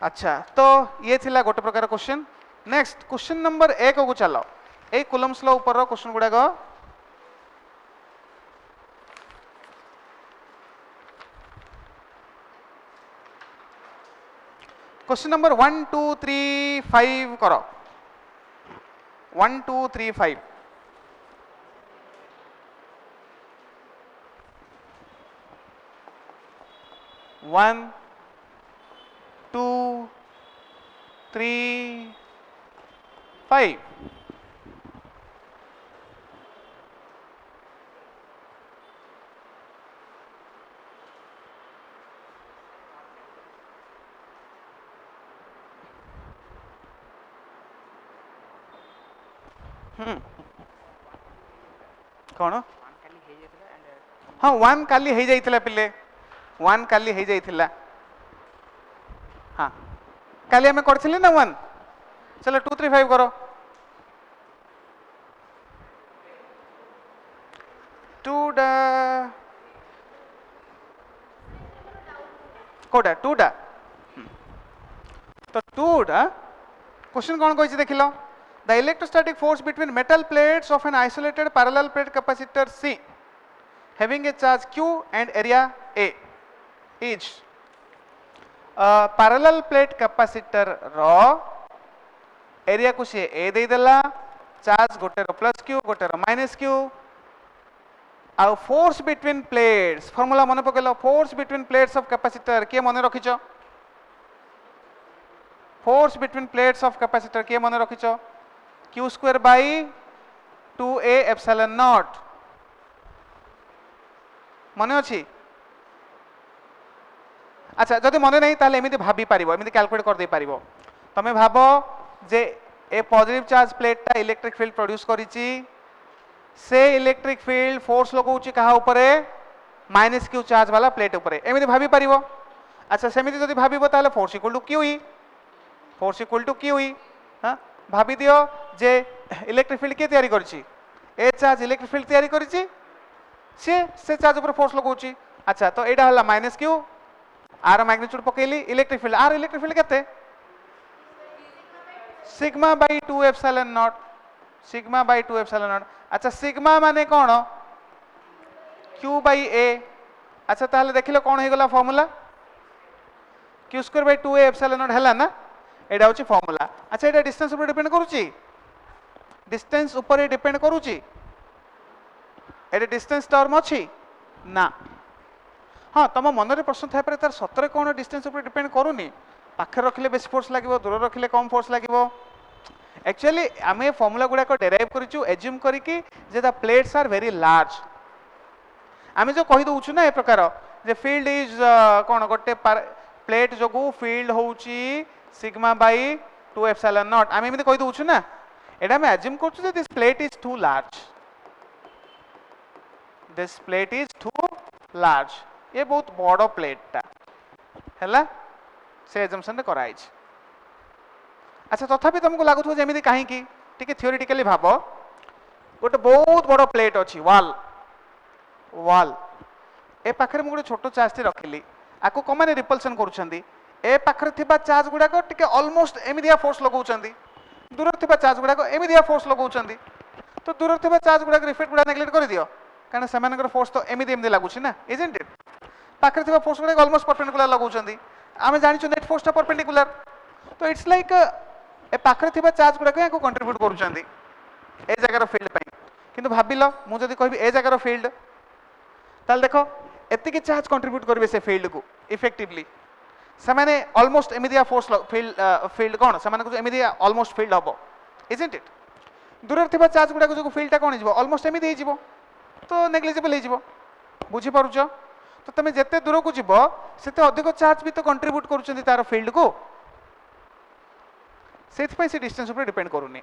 [SPEAKER 1] अच्छा तो ये थिला गोटे प्रकार क्वेश्चन नेक्स्ट क्वेश्चन नंबर 1 को चलो ए कूलम्स लॉ ऊपर क्वेश्चन गुड़ाक क्वेश्चन नंबर 1 2 3 5 करो 1 2 3 5 1 2 3 5 कौन हाँ 1 काली हो जाइथिला पिले 1 काली हो जाइथिला हाँ काली हमें करथिले ना 1 चलो 2 3 5 करो 2 डा कोडा 2 डा तो 2 डा क्वेश्चन कौन कहिछि देखिलो the electrostatic force between metal plates of an isolated parallel plate capacitor C having a charge Q and area A is parallel plate capacitor रो एरिया को सी ए दे देला चार्ज गोटे रो प्लस क्यू गोटे रो माइनस क्यू आ force between plates formula मन पकेलो force between plates of capacitor के मन रखिचो force between plates of capacitor के मन रखिचो Q square by 2a epsilon naught मने अच्छी अच्छा जदि मन नहीं ताले एमिति भाबी पारिबो एमिति कैलकुलेट कर दे पारिबो तमे भाबो जे ए पॉजिटिव चार्ज प्लेट ता इलेक्ट्रिक फील्ड प्रोड्यूस करिछि से इलेक्ट्रिक फील्ड फोर्स लगाउछि कहा ऊपरे माइनस क्यू चार्ज वाला प्लेट ऊपरे एमिति भाबी पारिबो अच्छा सेमिति जदि भाबिबो ताले force equal to q E force equal to q E हां भाबी दियो जे इलेक्ट्रिक फील्ड के तयारी करछि ए चार्ज इलेक्ट्रिक फील्ड तयारी करछि से चार्ज ऊपर फोर्स लगाउछि अच्छा तो एडा हला माइनस क्यू आर मैग्नीट्यूड पकेली इलेक्ट्रिक फील्ड आर इलेक्ट्रिक फील्ड केते sigma by 2 epsilon naught sigma by 2 epsilon naught अच्छा सिग्मा माने कोन q बाय a अच्छा ताले देखिलो कोन हे गला formula q square bye 2a epsilon not हला ना एडा होची फार्मूला अच्छा एडा डिस्टेंस ऊपर डिपेंड करूची डिस्टेंस ऊपर डिपेंड करूची एडा डिस्टेंस टर्म अछि ना हाँ तुम मन में प्रश्न था तार सतरे कौन डिस्टेंस ऊपर डिपेंड करूनी पाखे रखिले बेसी फोर्स लगे दूर रखिले कम फोर्स लगे एक्चुअली आम फॉर्मूला गुड़ाक डेराइव करूँ एज्यूम करके the plates are very large आम जो कही दौचु ना ए प्रकार जे फील्ड इज कौन गोटे प्लेट जो फील्ड होची सिग्मा बाय 2 एप्सिलॉन नॉट आम एमती कही दौचु ना एटा आम एज्यूम करूँ this plate is too large this plate is too large ये बहुत बड़ प्लेटा है से एजम्पशन रे कराई अच्छा तथापि तुमको लगुथ जमी कहीं टी थियोरिटिकली भाव गोटे बहुत बड़ प्लेट अच्छी वाल वाल ए पाखे मुझे गोटे छोट चार्ज रखिली आको कमाने रिपल्सन करूछंदी ए पाखरे थिबा चार्ज गुडा को टिके ऑलमोस्ट एमिदिया फोर्स लगाउछंदी दूर थिबा चार्ज गुडा को एमिदिया फोर्स लगाउछंदी तो दूर थिबा चार्ज गुडा इफेक्ट गुडा नेग्लेक्ट कर दियो कारण सेमानकर फोर्स तो एमिदि एमिदि लागुछि ना इजंट इट पाखरे थिबा फोर्स गुडा ऑलमोस्ट परपेंडिकुलर लगाउछंदी आमे जानिछु नेट फोर्स ता परपेंडिकुलर तो इट्स लाइक ए पाखरे थिबा चार्ज गुडा को कंट्रीब्यूट करूछंदी ए जगार फील्ड पई किंतु भाबिलो मु जदी कहबी ए जगार फील्ड ताल देखो एतिकी चार्ज कंट्रीब्यूट करबे से फील्ड को इफेक्टिवली से माने ऑलमोस्ट एमिदिया फोर्स फील्ड कोन से माने को एमिदिया ऑलमोस्ट फील्ड हबो इजंट इट दूर थिबा चार्ज गुडा को जो फील्डटा कोन हिजबो ऑलमोस्ट एमिदि हिजबो तो नेग्लिजिबल हिजबो बुझी पारुछो तो तमे जत्ते दूर को जिवो सेते अधिक चार्ज भी तो कंट्रीब्यूट करूछंती तार फील्ड को सेथ पई से डिस्टेंस ऊपर डिपेंड करूनी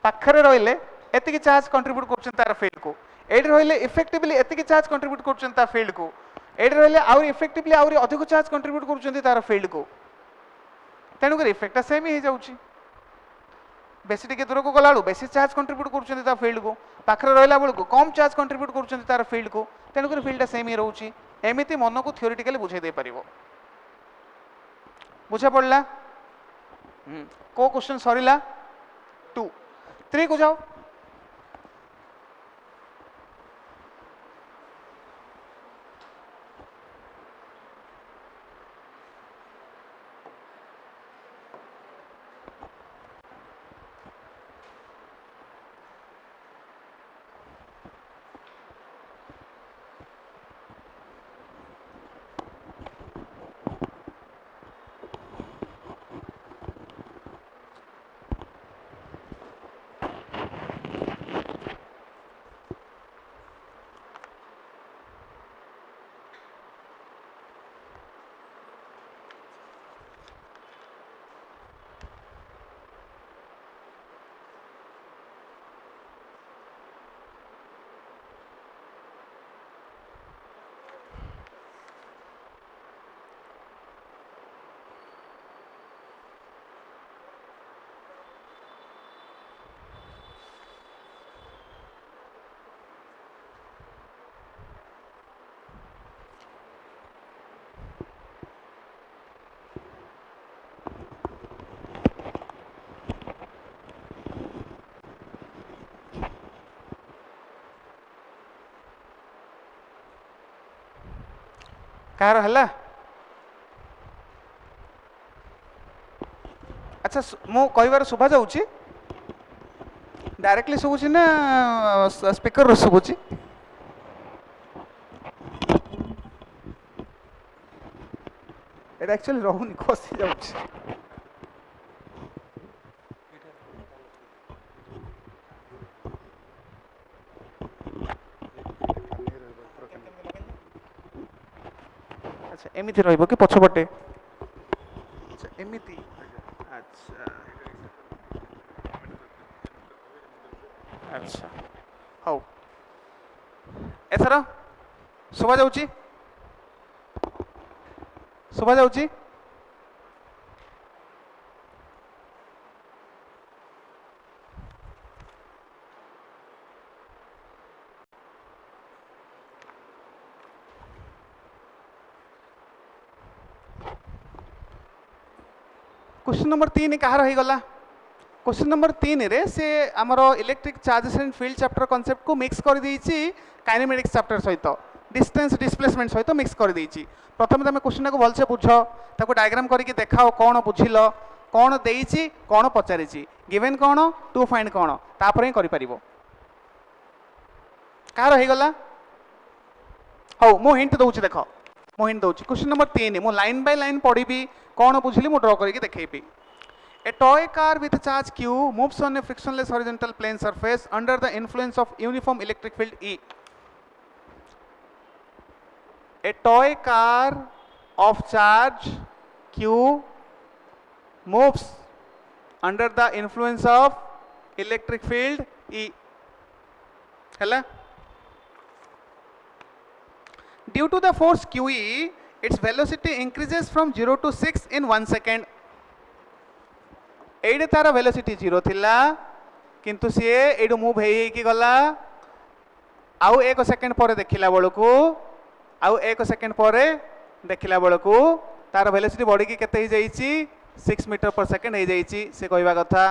[SPEAKER 1] पाखरे रहिले एतिकी चार्ज कंट्रीब्यूट करूछंती तार फील्ड को एडी रहिले इफेक्टिवली एतिकी चार्ज कंट्रीब्यूट करूछंती तार फील्ड को एडी रहिले आउरी इफेक्टिवली आउरी अधिक चार्ज कंट्रीब्यूट करूछंती तार फील्ड को तेनु कर इफेक्ट सेम ही जाउची बेसी टिके दूर को गलाळू बेसी चार्ज कंट्रीब्यूट करूछंती तार फील्ड को पाखरे रहिला बेल को कम चार्ज कंट्रीब्यूट करूछंती तार फील्ड को तेनु कर फील्ड सेम ही रहउची एमिति मन को थ्योरेटिकली बुझाई दे परिबो बुझा पड़ला को क्वेश्चन सरीला 2 3 को जाओ कार हला अच्छा मो कहबार शुभा जाउची डायरेक्टली शुभुची ना स्पीकर रो शुभुची एटा एक्चुअली रहउनी खसी जाउची अच्छा एमिति रहइबो कि पछपटे अच्छा एमिति अच्छा अच्छा हौ एथरा सुबा जाउची क्वेश्चन नंबर 3 कहार हो गला क्वेश्चन नंबर 3 रे से आमर electric charges and field chapter concept को मिक्स कर देइची काइनेमेटिक्स चैप्टर सहित डिस्टेंस डिस्प्लेसमेंट सहित मिक्स कर देइची प्रथम तुम क्वेश्चन को भलसे बुझ ताको डायग्राम करके देखाओ कौन बुझिल कौन देइची कौन पचारिची गिवन कौन टू फाइंड कौन तापर ही करि परिबो कहार हो गला हौ मो हिंट दउची देखो मो हिंट दउची क्वेश्चन नंबर 3 मो लाइन बाय लाइन पढिबी कौन बुझिली मु ड्रॉ करके देखेबी a toy car with charge q moves on a frictionless horizontal plane surface under the influence of uniform electric field E. A toy car of charge q moves under the influence of electric field E. Hello? Due to the force QE, its velocity increases from 0 to 6 in 1 second. एडे तार velocity 0 थिला किंतु सी edu move हेकी गला आउ 1 second पर देखिला बेलू आउ 1 second पर देखला बेलू तार वेलोसिटी बढ़ी की केते 6 मीटर पर सेकेंड हो जाइए से कहवा कथा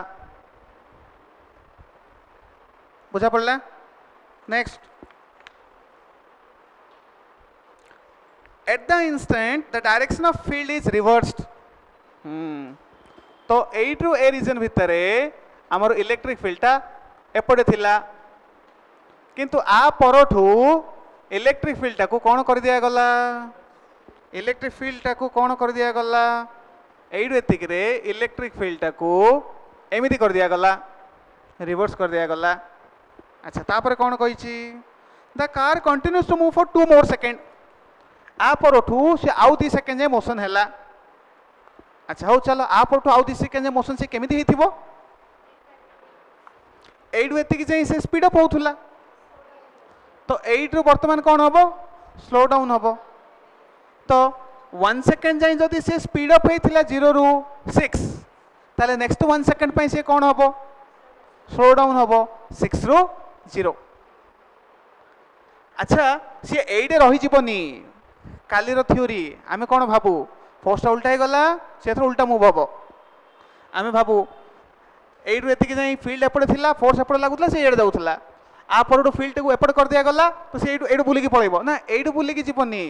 [SPEAKER 1] बुझा पड़ला। Next at the instant the direction of field is reversed. तो एट्रु ए रीजन भितर आमर इलेक्ट्रिक फील्डटा एपटे थिला किंतु आ परठू इलेक्ट्रिक फील्डटा को कौन कर दिया गला इलेक्ट्रिक फील्डटा को कौन कर दिया गला एइडु एतिक रे इलेक्ट्रिक फील्डटा को एमिति कर दिया गला रिवर्स कर दिया गला। अच्छा तापर कौन कहिछि the car continues to move for 2 more second आ परठू से आउ 2 सेकेंड जे मोशन हैला। अच्छा हो चलो आ परठू आउ 2 सेकेंड जे मोशन से केमिति हेथिबो एइडु एतिक जे से स्पीड अप होथुला तो एइडु वर्तमान कौन हबो स्लो डाउन हबो। तो 1 सेकेंड जाए जदि से स्पीड अप होइथिला 0 रु 6 ताले नेक्स्ट 1 सेकेंड पई से कौन हबो स्लो डाउन हबो 6 रु 0। अच्छा सी एइडे रही जीवनी काली रो थ्योरी आमे कौन भाबू फोर्स उल्टा ही गला से उल्टा मूव हम आमे भाबू एइडु एतिक जाई फील्ड एपटे थिला फोर्स एपटे लागुतला से एडे जाउतला आ परडू फील्ड को एपटे कर दिया गला तो से एडु बुलिकी पळेबो ना एडु बुलिकी जीवनी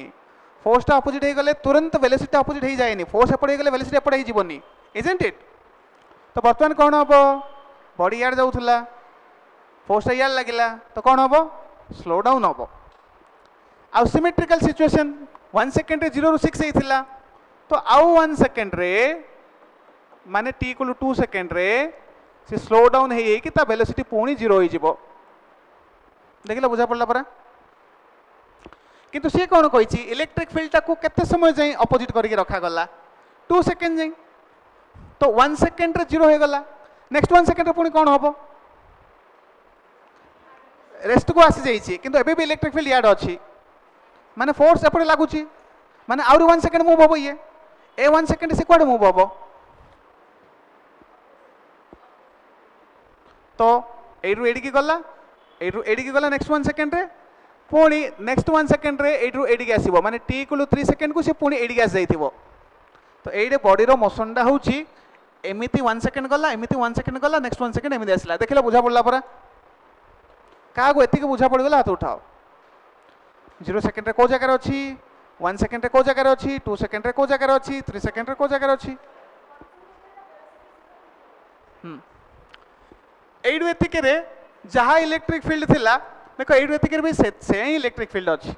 [SPEAKER 1] फोर्सटा अपोजिट हो गले तुरंत वेलोसिटी अपोजिट हो जाएनी फोर्स एपटे गले वेलोसिटी एपटे ही जीवनी इजंट इट। तो वर्तमान कौन हम बॉडी यार जाउतला फोर्सटा यार लागिला तो कौन हम स्लो डाउन हम आउ सिमेट्रिकल सिचुएशन 1 सेकेंड रे 0 रु 6 होइथिला तो आउ 1 सेकेंड रे माने t इक्वल 2 सेकेंड रे से स्लो डाउन हे कि ता वेलोसिटी पुणी 0 हो जिवो देखिला बुझा पड़ला परा। किंतु से कौन कहिछि इलेक्ट्रिक फील्ड को केते समय जाई अपोजिट करके रखा गला 2 सेकेंड जाई तो 1 सेकेंड रे 0 हो गला नेक्स्ट 1 सेकेंड रे पुणी कौन हबो रेस्ट को आसी जाइछि किंतु एबे भी इलेक्ट्रिक फील्ड याड अछि माने फोर्स एपटे लागुछि माने आउरी 1 सेकेंड मूव हबो ये ए 1 सेकेंड से कोडे मूव हबो तो एइरु एडी की गला एइरु एडी की गला नेक्स्ट 1 सेकेंड रे पुणी नेक्स्ट 1 सेकेंड रे एइरु एडी की आसीबो माने t इक्वल 3 सेकेंड को से पुणी एडी की आसी जाइथिबो। तो एइडे बॉडी रो मोशन डा होउछि एमिति 1 सेकेंड गला एमिति 1 सेकेंड गला नेक्स्ट 1 सेकेंड एमिति आसला देखिला बुझा पड़ला परा का को एति के बुझा पड़ गला हाथ उठाओ 0 सेकेंड रे को जगह रे अछि 1 सेकेंड रे को जगह रे अछि 2 सेकेंड रे को जगह रे अछि 3 सेकेंड रे को जगह रे अछि। एइडु एतिक रे जहाँ इलेक्ट्रिक फील्ड थिला देखो एइडु एतिक रे भी से ही इलेक्ट्रिक फील्ड अछि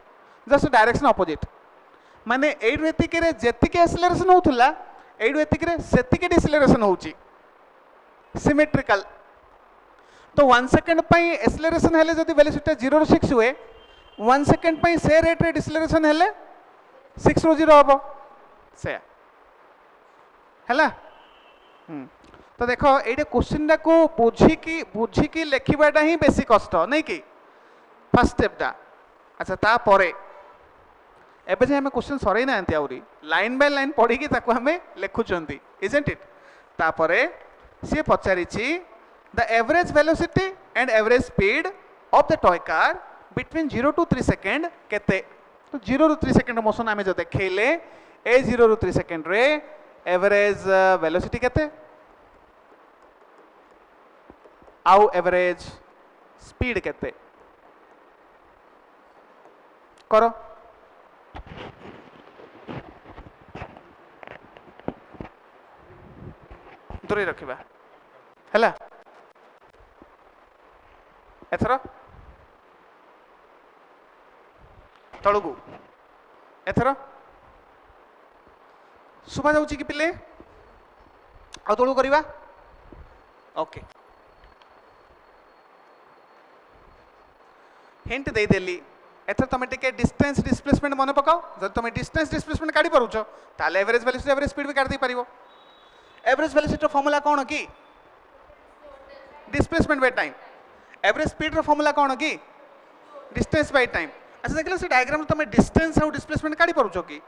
[SPEAKER 1] जस्ट डायरेक्शन अपोजिट माने एइडु एतिक रे जेतिके एक्सेलरेशन होउथला एइडु एतिक रे सेतिके डिसेलरेशन होउची सिमेट्रिकल। तो 1 सेकेंड पई एक्सेलरेशन हेले जदि वेलोसिटी 0 रु 6 हुए 1 सेकेंड पई से रेट रे डिसेलरेशन हेले 6 रु 0 हबो से हैला। तो देखो ये क्वेश्चन को बुझिकी लिखवाटा ही बेसी कष्ट नहीं कि फर्स्ट स्टेपटा। अच्छा तापरे एबे जे हमें क्वेश्चन सरै ना आउरी लाइन बाय लाइन पढ़ी की ताको हमें लिखुचंती इजंट इट। तापरे से पचारिछि the average velocity and average speed of the toy car between 0 to 3 second केते। तो 0 रु 3 सेकेंड मोशन आमे जो देखैले ए 0 रु 3 सेकेंड रे एवरेज वेलोसिटी केते आउ एवरेज स्पीड केते करो दूरी रखिबा हैला एथरो तळगु एथरो सुबा जाउची कि पिले आ तळगु करिबा ओके हिंट दे देली एथर तुम टिके डिस्टेंस डिस्प्लेसमेंट मन पकाओ जब तुम डिस्टेंस डिस्प्लेसमेंट काढी पारुछ ताले एवरेज वेलोसिटी एवरेज स्पीड भी काढ दे पारिबो। एवरेज वेलोसिटी फॉर्मूला कोन की displacement by time average speed रो फॉर्मूला कोन की डिस्टेंस बाय टाइम। अच्छा देखलो से डायग्राम में तुम डिस्टेंस और डिस्प्लेसमेंट काढी पारुछ की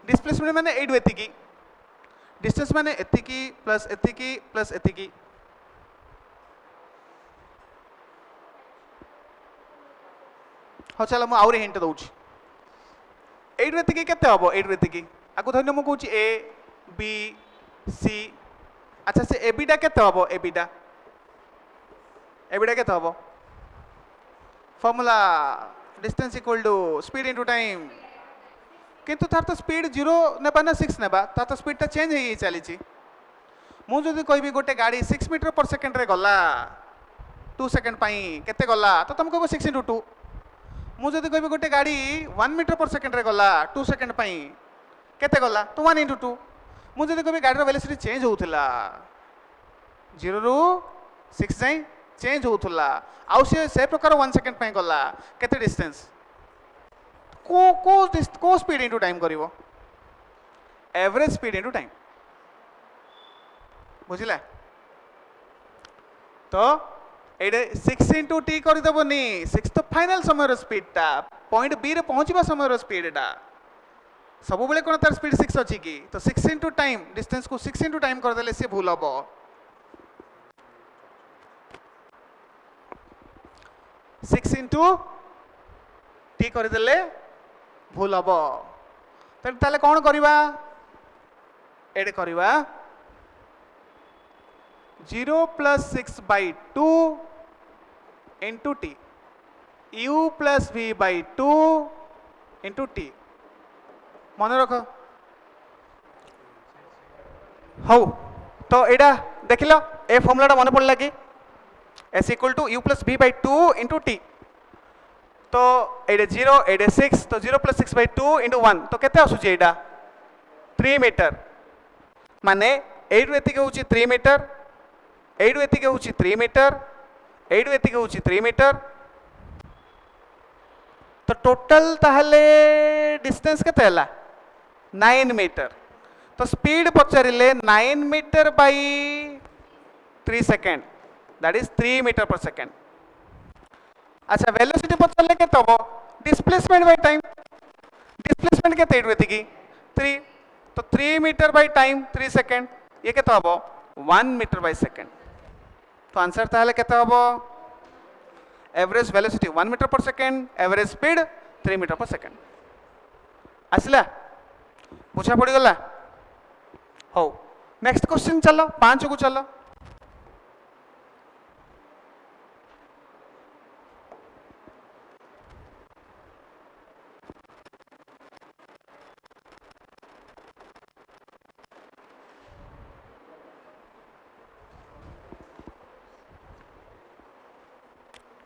[SPEAKER 1] डिस्प्लेसमेंट माने एडु एतिकी डिस्टेंस माने एतिकी प्लस एतिकी हाँ चलो मुझे आउरी हिंट दूँ ये के हम ये आगे धरने मुझे कौन ए बी सी अच्छा से एबिटा के हम एबिटा एबिटा के हम formula distance equal to speed into time किंतु तार तो स्पीड 0 नेबा ना 6 नेबा तार तो स्पीड चेंज हो चली मुझे कहबी गोटे गाड़ी 6 मीटर पर सेकेंड रे गला 2 सेकेंड केते गला तो तुम कह 6 इंटू 2 मुझे कहबी गोटे गाड़ी 1 मीटर पर सेकेंड रे गला 2 सेकेंड केते गला तो 1 इंटू 2 मुझे कहबी गाड़ी वेलोसिटी चेंज होउथिला 0 रु 6 जाए चेंज होउथिला आउ से प्रकार 1 सेकेंड गला केते डिस्टेंस को स्पीड इंटू टाइम करिवो एवरेज स्पीड इंटू टाइम बुझिला तो ये 6 इंटू टी करदेवनी 6 तो फाइनल समय स्पीडटा पॉइंट बी रे पहुँचवा समय स्पीडटा सब बेले कौन तार स्पीड 6 अच्छी कि तो 6 इंटू टाइम डिस्टेंस को 6 इंटू टाइम करदे सी भूल हम 6 इंटू टी करदे भूल हम ताले कौन करवा एडे करवा 0 + 6/2 into T u + v/2 into T मन रख हौ तो एडा देख लो ए फॉर्मूला मन पड़ला कि s = u + v/2 into T तो एडे 0 एडे 6 तो 0 + 6/2 इंटू 1 तो केते आसुची एडा 3 मीटर माने एडु एतिके होची 3 मीटर एडु एतिके होची 3 मीटर एडु एतिके होची 3 मीटर तो टोटल ताहले डिस्टेंस केते हला 9 मीटर तो स्पीड पचारिले 9 metre by 3 second that is 3 metre per second अच्छा वेलोसिटी पचारले केते हबो डिस्प्लेसमेंट बाय टाइम डिस्प्लेसमेंट केते एडु एतिकी 3 तो 3 मीटर बाय टाइम 3 सेकेंड ये केते हबो 1 मीटर बाय सेकेंड तो आंसर ताहले केते हबो average velocity 1 metre per second average speed 3 metre per second आसला बुझा पड़ गला हो नेक्स्ट क्वेश्चन चलो 5 को चलो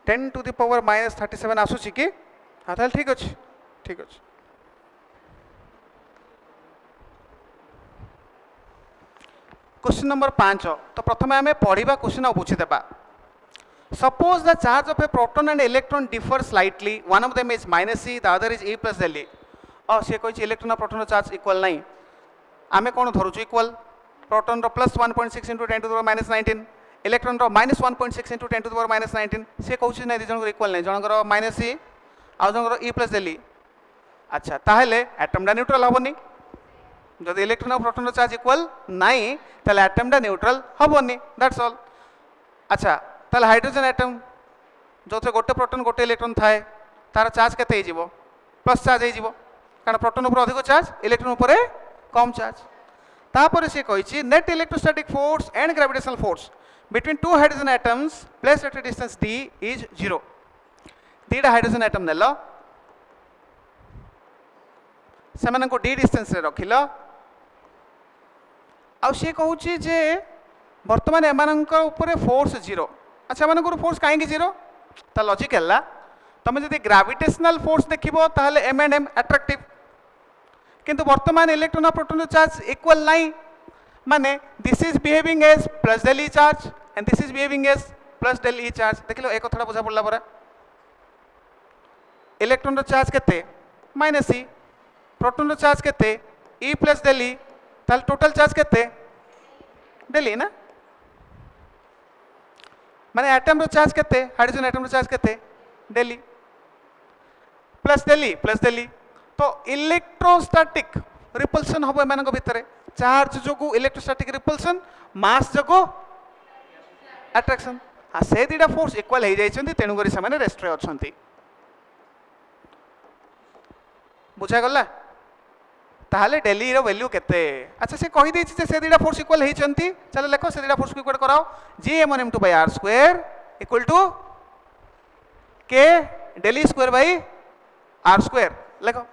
[SPEAKER 1] (10⁻⁻37 आसुची कि हाँ ताल ठीक अच्छे ठीक अच्छे क्वेश्चन नंबर 5 तो प्रथम आम पढ़ा क्वेश्चन और बुझीदेबा suppose the charge of a proton and electron differ slightly one of them is -e the other is e + L C कही इलेक्ट्रॉन और प्रोटॉन चार्ज इक्वल नहीं आम कौन धरुचु इक्वल प्रोटॉन रो +1.6 × 10⁻19 इलेक्ट्रॉन रो -1.6 × 10⁻19 सी कौन ना दिजन इक्वल नहीं जनकर -e आउ जनकर e + L अच्छा ताहले एटमटा न्यूट्रल हेनी जब इलेक्ट्रॉन और प्रोटॉन चार्ज इक्वल नहीं ताहले एटमटा न्यूट्रल हेनी दैट्स ऑल अच्छा ताहले हाइड्रोजन एटम जो गोटे प्रोटॉन गोटे इलेक्ट्रॉन थाए तार चार्ज केते हो प्लस चार्ज हो कारण प्रोटॉन उपर अधिक चार्ज इलेक्ट्रॉन उपर कम चार्ज तापर से कही net electrostatic force and gravitational force between two hydrogen atoms placed at a distance d is 0 दीटा हाइड्रोजन एटम नेल से d डिस्टेंस रे रखिल आउ सी कहूँ जे बर्तमान एमानंकर ऊपर फोर्स 0 अच्छा एमानंकर फोर्स कहीं 0 ता लॉजिक है तुम जब ग्रेविटेशनल फोर्स देखिबो ताहले M&M अट्रैक्टिव किंतु वर्तमान इलेक्ट्रॉन और प्रोटॉन चार्ज इक्वल नहीं माने this is behaving as +del E charge and this is behaving as +del E charge देख लो एक कथा बुझा पड़ला परा इलेक्ट्रॉन रो चार्ज केते -e प्रोटॉन रो चार्ज केते E + del E ताल टोटल चार्ज केते del E ना माने एटम रो चार्ज केते हाइड्रोजन एटम रो चार्ज केते del E + del E तो इलेक्ट्रोस्टैटिक रिपल्सन हम एम भितर चार्ज जो इलेक्ट्रोस्टैटिक रिपल्सन मास जो अट्रैक्शन हाँ से दीटा फोर्स इक्वल हो जाती तेणुक से रेस्ट अच्छा बुझागला ताहले डेली रो वैल्यू केते अच्छा से कहि देछि जे से दुटा फोर्स इक्वल हेचंती चलो लेखो से दुटा फोर्स को इक्वल कराओ G(m1m2/r² इक्वल टू K डेली स्क्वायर बाय r² लेखो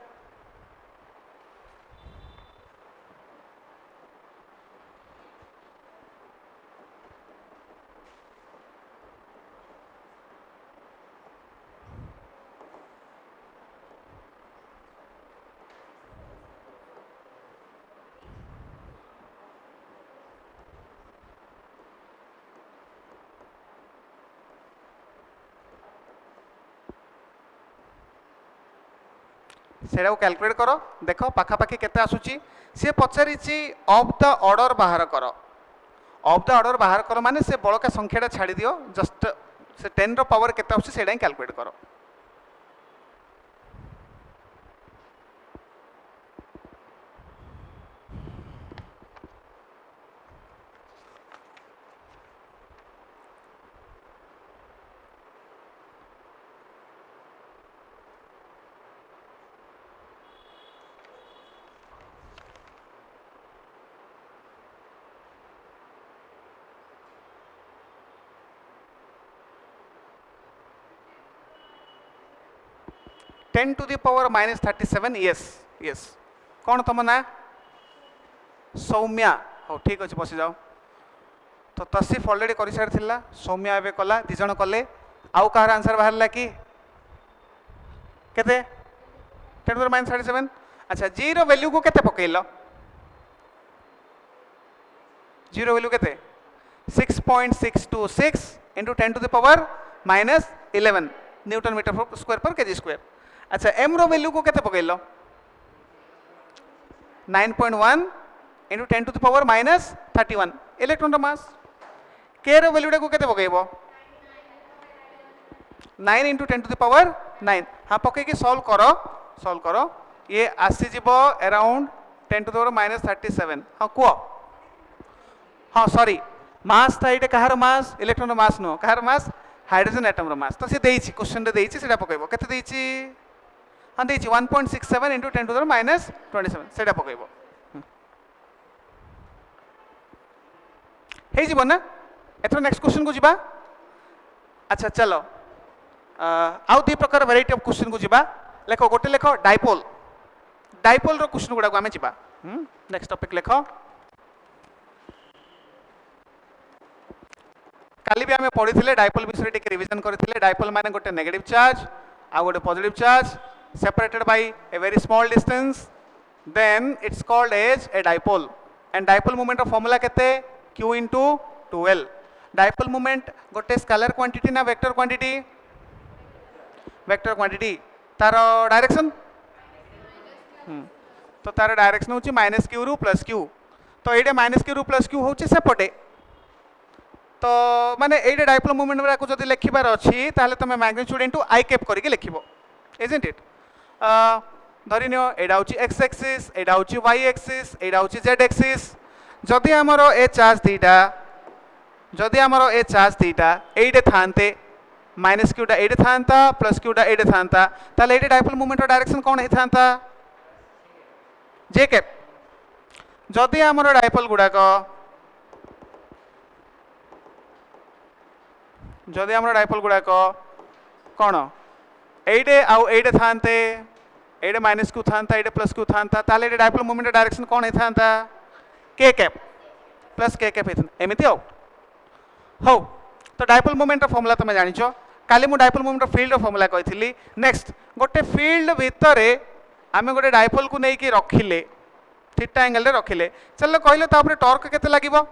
[SPEAKER 1] सेटा को कैलकुलेट करो देख पाखापाखि केते आसुची सी पचारि ऑफ द ऑर्डर बाहर कर ऑफ द ऑर्डर बाहर कर माने से बड़का संख्याटा छाड़ी दियो जस्ट से 10 रो पावर केते आसुची सेटा कैलकुलेट करो 10 to the power minus 37 yes yes कौन तुम ना सौम्या हो ठीक अच्छे बसी जाओ तो तसीफ ऑलरेडी कर सारी थिला सौम्या एवं कला दी जन कले आउ कहार आंसर बाहर कि केते 10 to the minus 37 अच्छा जी रो वैल्यू को केते पकेइलो जी रो वैल्यू केते 6.626 into 10 to the power minus 11 newton metre square per KG square अच्छा एम रो वैल्यू को केते पकेइलो 9.1 into 10 to the power minus 31 electron रो मास के रो वैल्यू को केते पकेइबो 9 into 10 to the power 9 हाँ पके की सॉल्व करो ये आसी जीवो around 10 to the power minus 37 हाँ को हाँ सॉरी मास था ये कहार मास इलेक्ट्रॉन रो मास नो कहार मास हाइड्रोजन एटम रो मास तो से देइछि क्वेश्चन रे देइछि सेटा पकेइबो केते देइछि हाँ देइछि 1.67 into 10 to the power minus 27 सेटा पकेइबो हे जीवन ना एथरो नेक्स्ट क्वेश्चन को जीवा अच्छा चलो आउ दी प्रकार वैरायटी ऑफ क्वेश्चन को जीवा लेखो गोटे लेखो डाइपोल रो क्वेश्चन गुडा को आमे जीवा नेक्स्ट टॉपिक लेखो काली भी आमे पढ़ी थिले डाइपोल विषय टिके रिवीजन करथिले डाइपोल माने गोटे नेगेटिव चार्ज आ गोटे positive charge separated by a very small distance then it's called as a dipole and dipole moment of formula kete q into 2l dipole moment gote scalar quantity na vector quantity तार direction तो तार direction होची minus Q रु plus Q तो एडे minus Q रु plus Q होची सेपटे तो माने एडे डाइपोल मोमेंट को जदि लिखिबार अछि ताहले तमे मैग्नीट्यूड इनटू आई कैप करके लिखिबो इजंट इट धरी नियो एडा होची x एक्सिस एडा होची y एक्सिस एडा होची z एक्सिस जदि हमरो ए चार्ज थीटा एडे थानते माइनस क्यूटा एडे थानता प्लस क्यूटा एडे थानता ताले एडे डाइपोल मोमेंट डायरेक्शन कोन हे थानता j कैप जदि हमरो डाइपोल गुडा को जदि हमरो डाइपोल गुडा को कोन एडे आउ एडे थानते एडे माइनस क्यू थानता एडे प्लस क्यू थानता ताले एडे डाइपोल मोमेंट डायरेक्शन कोन हे थानता k cap plus k cap एमिति हो तो डाइपोल मोमेंट फॉर्मूला तुम जानिछो काली मु डाइपोल मोमेंट फील्ड फॉर्मूला कहिथिली नेक्स्ट गोटे फील्ड भितरे आमे गोटे डाइपोल को नै कि रखिले थीटा एंगल रे रखिले चलो कहले तापर टॉर्क केते लागिवो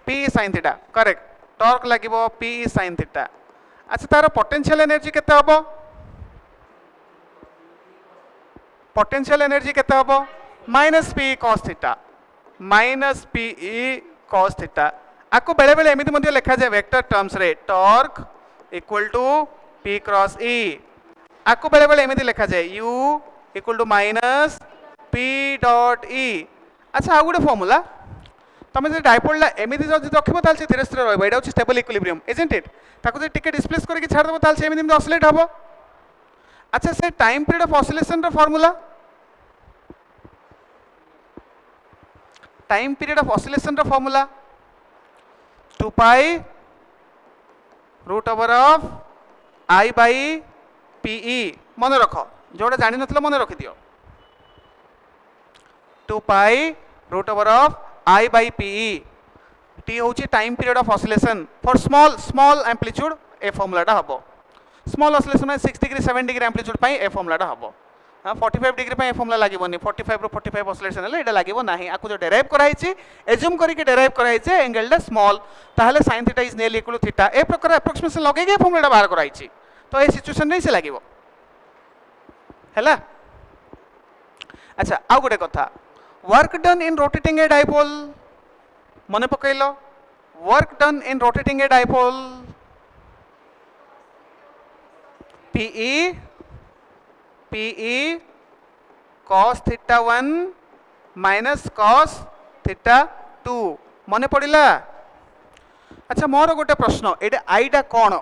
[SPEAKER 1] p sin theta correct torque लागिवो p sin थीटा अच्छा तार पोटेंशियल एनर्जी केते हबो पोटेंशियल एनर्जी केते हबो माइनस p cos थीटा आको बेले बेले एमिति मध्ये लिखा जाय वेक्टर टर्म्स रे torque equal to p cross e आको बेले बेले एमिति लिखा जाय u equal to minus p dot e अच्छा आ गुडे फार्मूला तमे जे डाइपोल एमिति जदि रखिबो ताल से धीरे धीरे रहबो एडा होची स्टेबल इक्विलिब्रियम इजंट इट ताको जे टिके डिस्प्लेस करके छाड़ देबो ताल से एमिति ऑसिलेट हबो अच्छा से टाइम पीरियड ऑफ ऑसिलेशन रो formula time period of oscillation रो formula 2 pi root over of I by PE मन रख जोटा जान नथिलो मन रखि दियो 2 pi root over of I by PE T होची time period of oscillation for small amplitude ए फॉर्मूलाटा हबो स्मॉल ऑसिलेशन में 6 डिग्री 7 डिग्री एम्प्लीट्यूड पाई ए फॉर्मूलाटा हबो 45 डिग्री पाई ए फॉर्मूला लागोनी 45 रो 45 ऑसिलेशन ले एटा लागो नाही आकु जो डेराइव कराइछि एज्यूम करके डेराइव कराइछि एंगलटा स्मॉल ताहले sin theta is nearly equal to theta ए प्रकार एप्रोक्सीमेशन लगेगे फॉर्मूलाटा बाहर कराइछि तो ए सिचुएशन रे से लागो हैला अच्छा आ गोटे कथा work done in rotating a dipole मन पकइलो work done in rotating a dipole PE cos theta 1 minus cos theta 2 मन पड़िला अच्छा मोर गोटे प्रश्न एटा आईडा कौन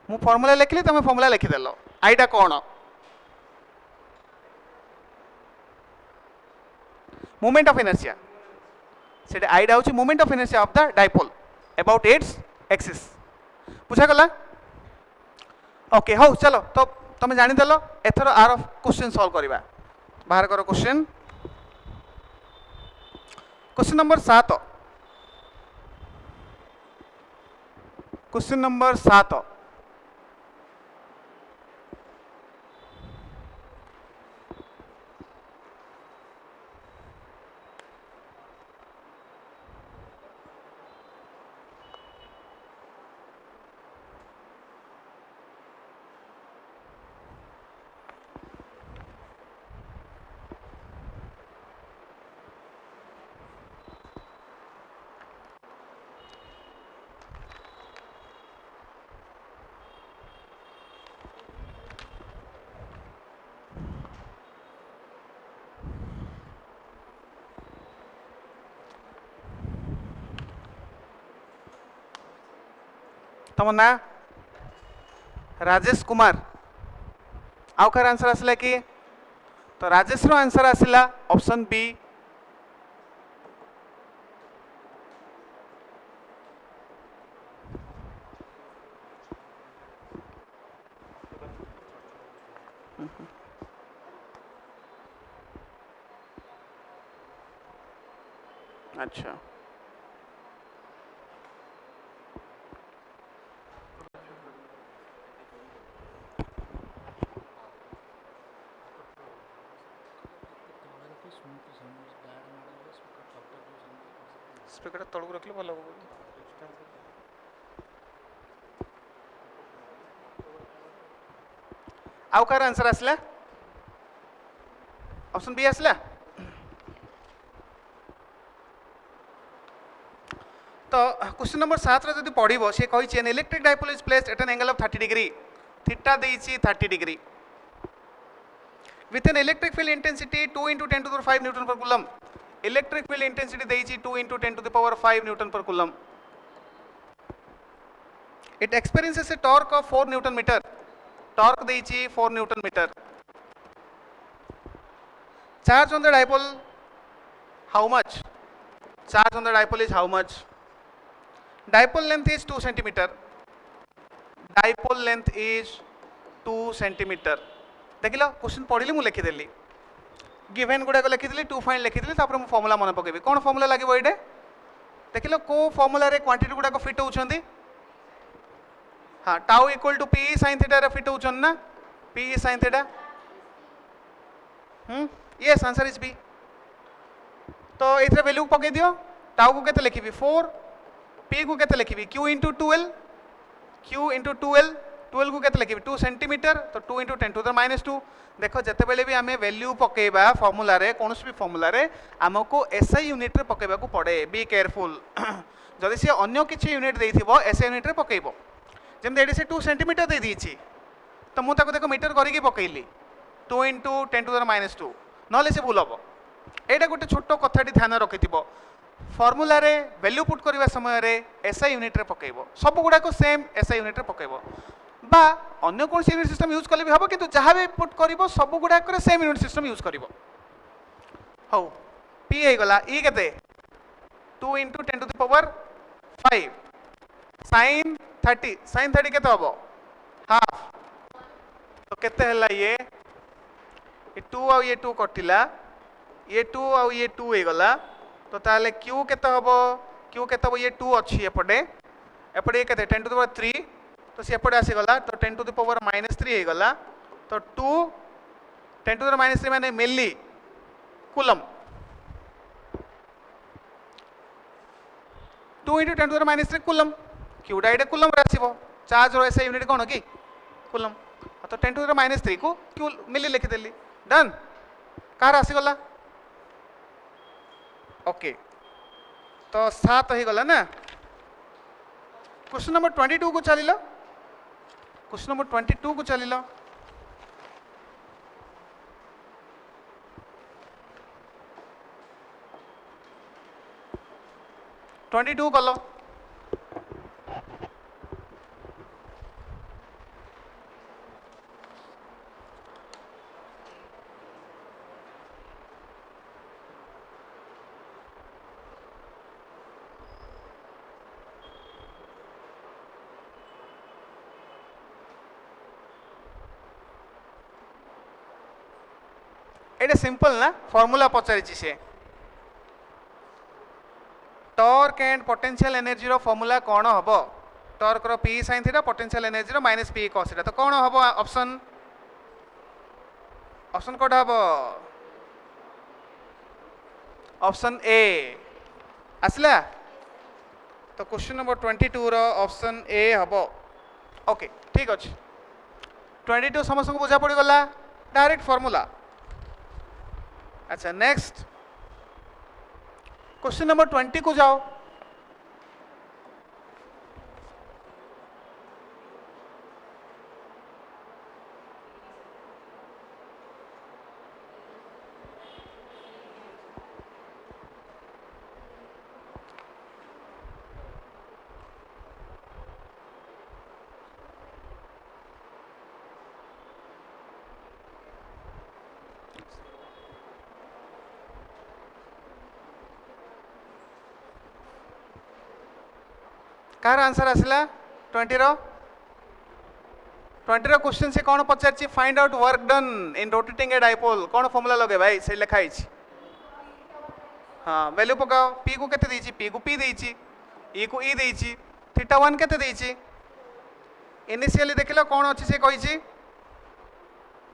[SPEAKER 1] मु फॉर्मूला लिखली तुम फॉर्मूला लिखिदेल आईडा कौन मोमेंट ऑफ इनर्शिया से आईडा हूँ moment of inertia of the dipole about its axis बुझा गला ओके हो चलो तो तुम जानीदेल एथर आर क्वेश्चन सॉल्व करवा बाहर कर question question number 7 question number 7 तुम ना राजेश कुमार आउ कार आंसर आसला कि तो राजेश रो आंसर आसला ऑप्शन बी अच्छा स्पीकर तळू रखले भल आउ कार आंसर आसला ऑप्शन बी आसला तो क्वेश्चन नंबर 7 रे जदि पढिबो से कहि an electric dipole is placed at an angle of 30 degree theta देइछि 30 degree with an electric field intensity 2 into 10 to the power 5 Newton per coulomb electric field intensity देइछि 2 into 10 to the power 5 Newton per coulomb it experiences a torque of 4 Newton meter torque देइछि 4 Newton meter charge on the dipole how much charge on the dipole is how much dipole length is 2 centimeter dipole length is 2 centimeter देख लो question पढ़ी मुझे लिखिदेली given गुड़ाक लिखिदेली to find लिखिदेली तापर मु formula मन पकेबी कौन formula लागबो एडे देख लो को formula रे क्वांटिटी गुड़ाक फिट होउछंदी हां tau equal to p sin theta रे फिट होउछन ना p sin theta yes answer is B तो एथरे वैल्यू पके दियो टाउ को केते लिखिबी 4 पी को केते लिखिबी q * 12 q * 12 12 को केते लिखिबी 2 सेंटीमीटर तो 2 * 10 to the -2 देखो जते बेले भी आमे वैल्यू पकेबा फार्मूला रे कोनोस भी फार्मूला रे हमको एसआई यूनिट रे पकेबा को पड़े बी केयरफुल जदि से अन्य किछि यूनिट देइथिबो एसआई यूनिट रे पकेइबो जेम एडी से 2 सेंटीमीटर दे दीची तो मु ताको देखो मीटर करिके पकेइली 2 * 10 to the -2 नले से भूल हबो एटा गोटे छोटो कथाटी ध्यान रखिथिबो फार्मूला रे वैल्यू पुट करबा समय रे एसआई यूनिट रे पकेइबो सब गुडा को सेम एसआई यूनिट रे पकेइबो बा अन्य कौन यूनिट सिस्टम यूज कले भी हम कि जहाँ भी पुट कर सब गुड़ाक सेम यूनिट सिस्टम यूज कर हौ पी हो गला ई केते 2 × 10⁵ sin 30 केते हम हाफ तो केते हला ये 2 आ ये 2 कटिला ये 2 आ ये 2 हो गला तो ताले q केते हम q केते हम ये 2 अच्छी एपटे एपटे केते 10⁻³ तो से एपटे आसी गला तो 10⁻³ हो गला तो 2 10⁻³ माने मिली कूलम 2 × 10⁻³ कूलम q डाइड कूलम रे आसीबो चार्ज रो ऐसे यूनिट कोन की कूलम तो 10⁻³ को q मिली लिखि देली डन कार आसी गला ओके तो 7 हो गला ना क्वेश्चन नंबर 22 को चलिलो क्वेश्चन नंबर 22 को चलिलो ट्वेंटी टू कल ये सिंपल ना फॉर्मूला पचारि से टॉर्क एंड पोटेंशियल एनर्जी रो फॉर्मूला कौन हम टॉर्क रो P sin theta potential energy रो माइनस पी cos थीटा तो कौन हम ऑप्शन ऑप्शन कोड हम ऑप्शन ए आसला तो क्वेश्चन नंबर 22 रो ऑप्शन ए हम ओके ठीक अच्छे 22 समस्त को बुझा पड़ गला डायरेक्ट फॉर्मूला अच्छा नेक्स्ट क्वेश्चन नंबर 20 को जाओ कार आंसर आसला 20 रो क्वेश्चन से कौन पचार find out work done in rotating a dipole कौन फॉर्मूला लगे भाई से लिखाई हाँ वैल्यू पकाओ पी को केते देछि पी को पी देछि ई को ई देछि थीटा 1 केते देछि इनिशियली देखिलो कौन अछि से कहिछि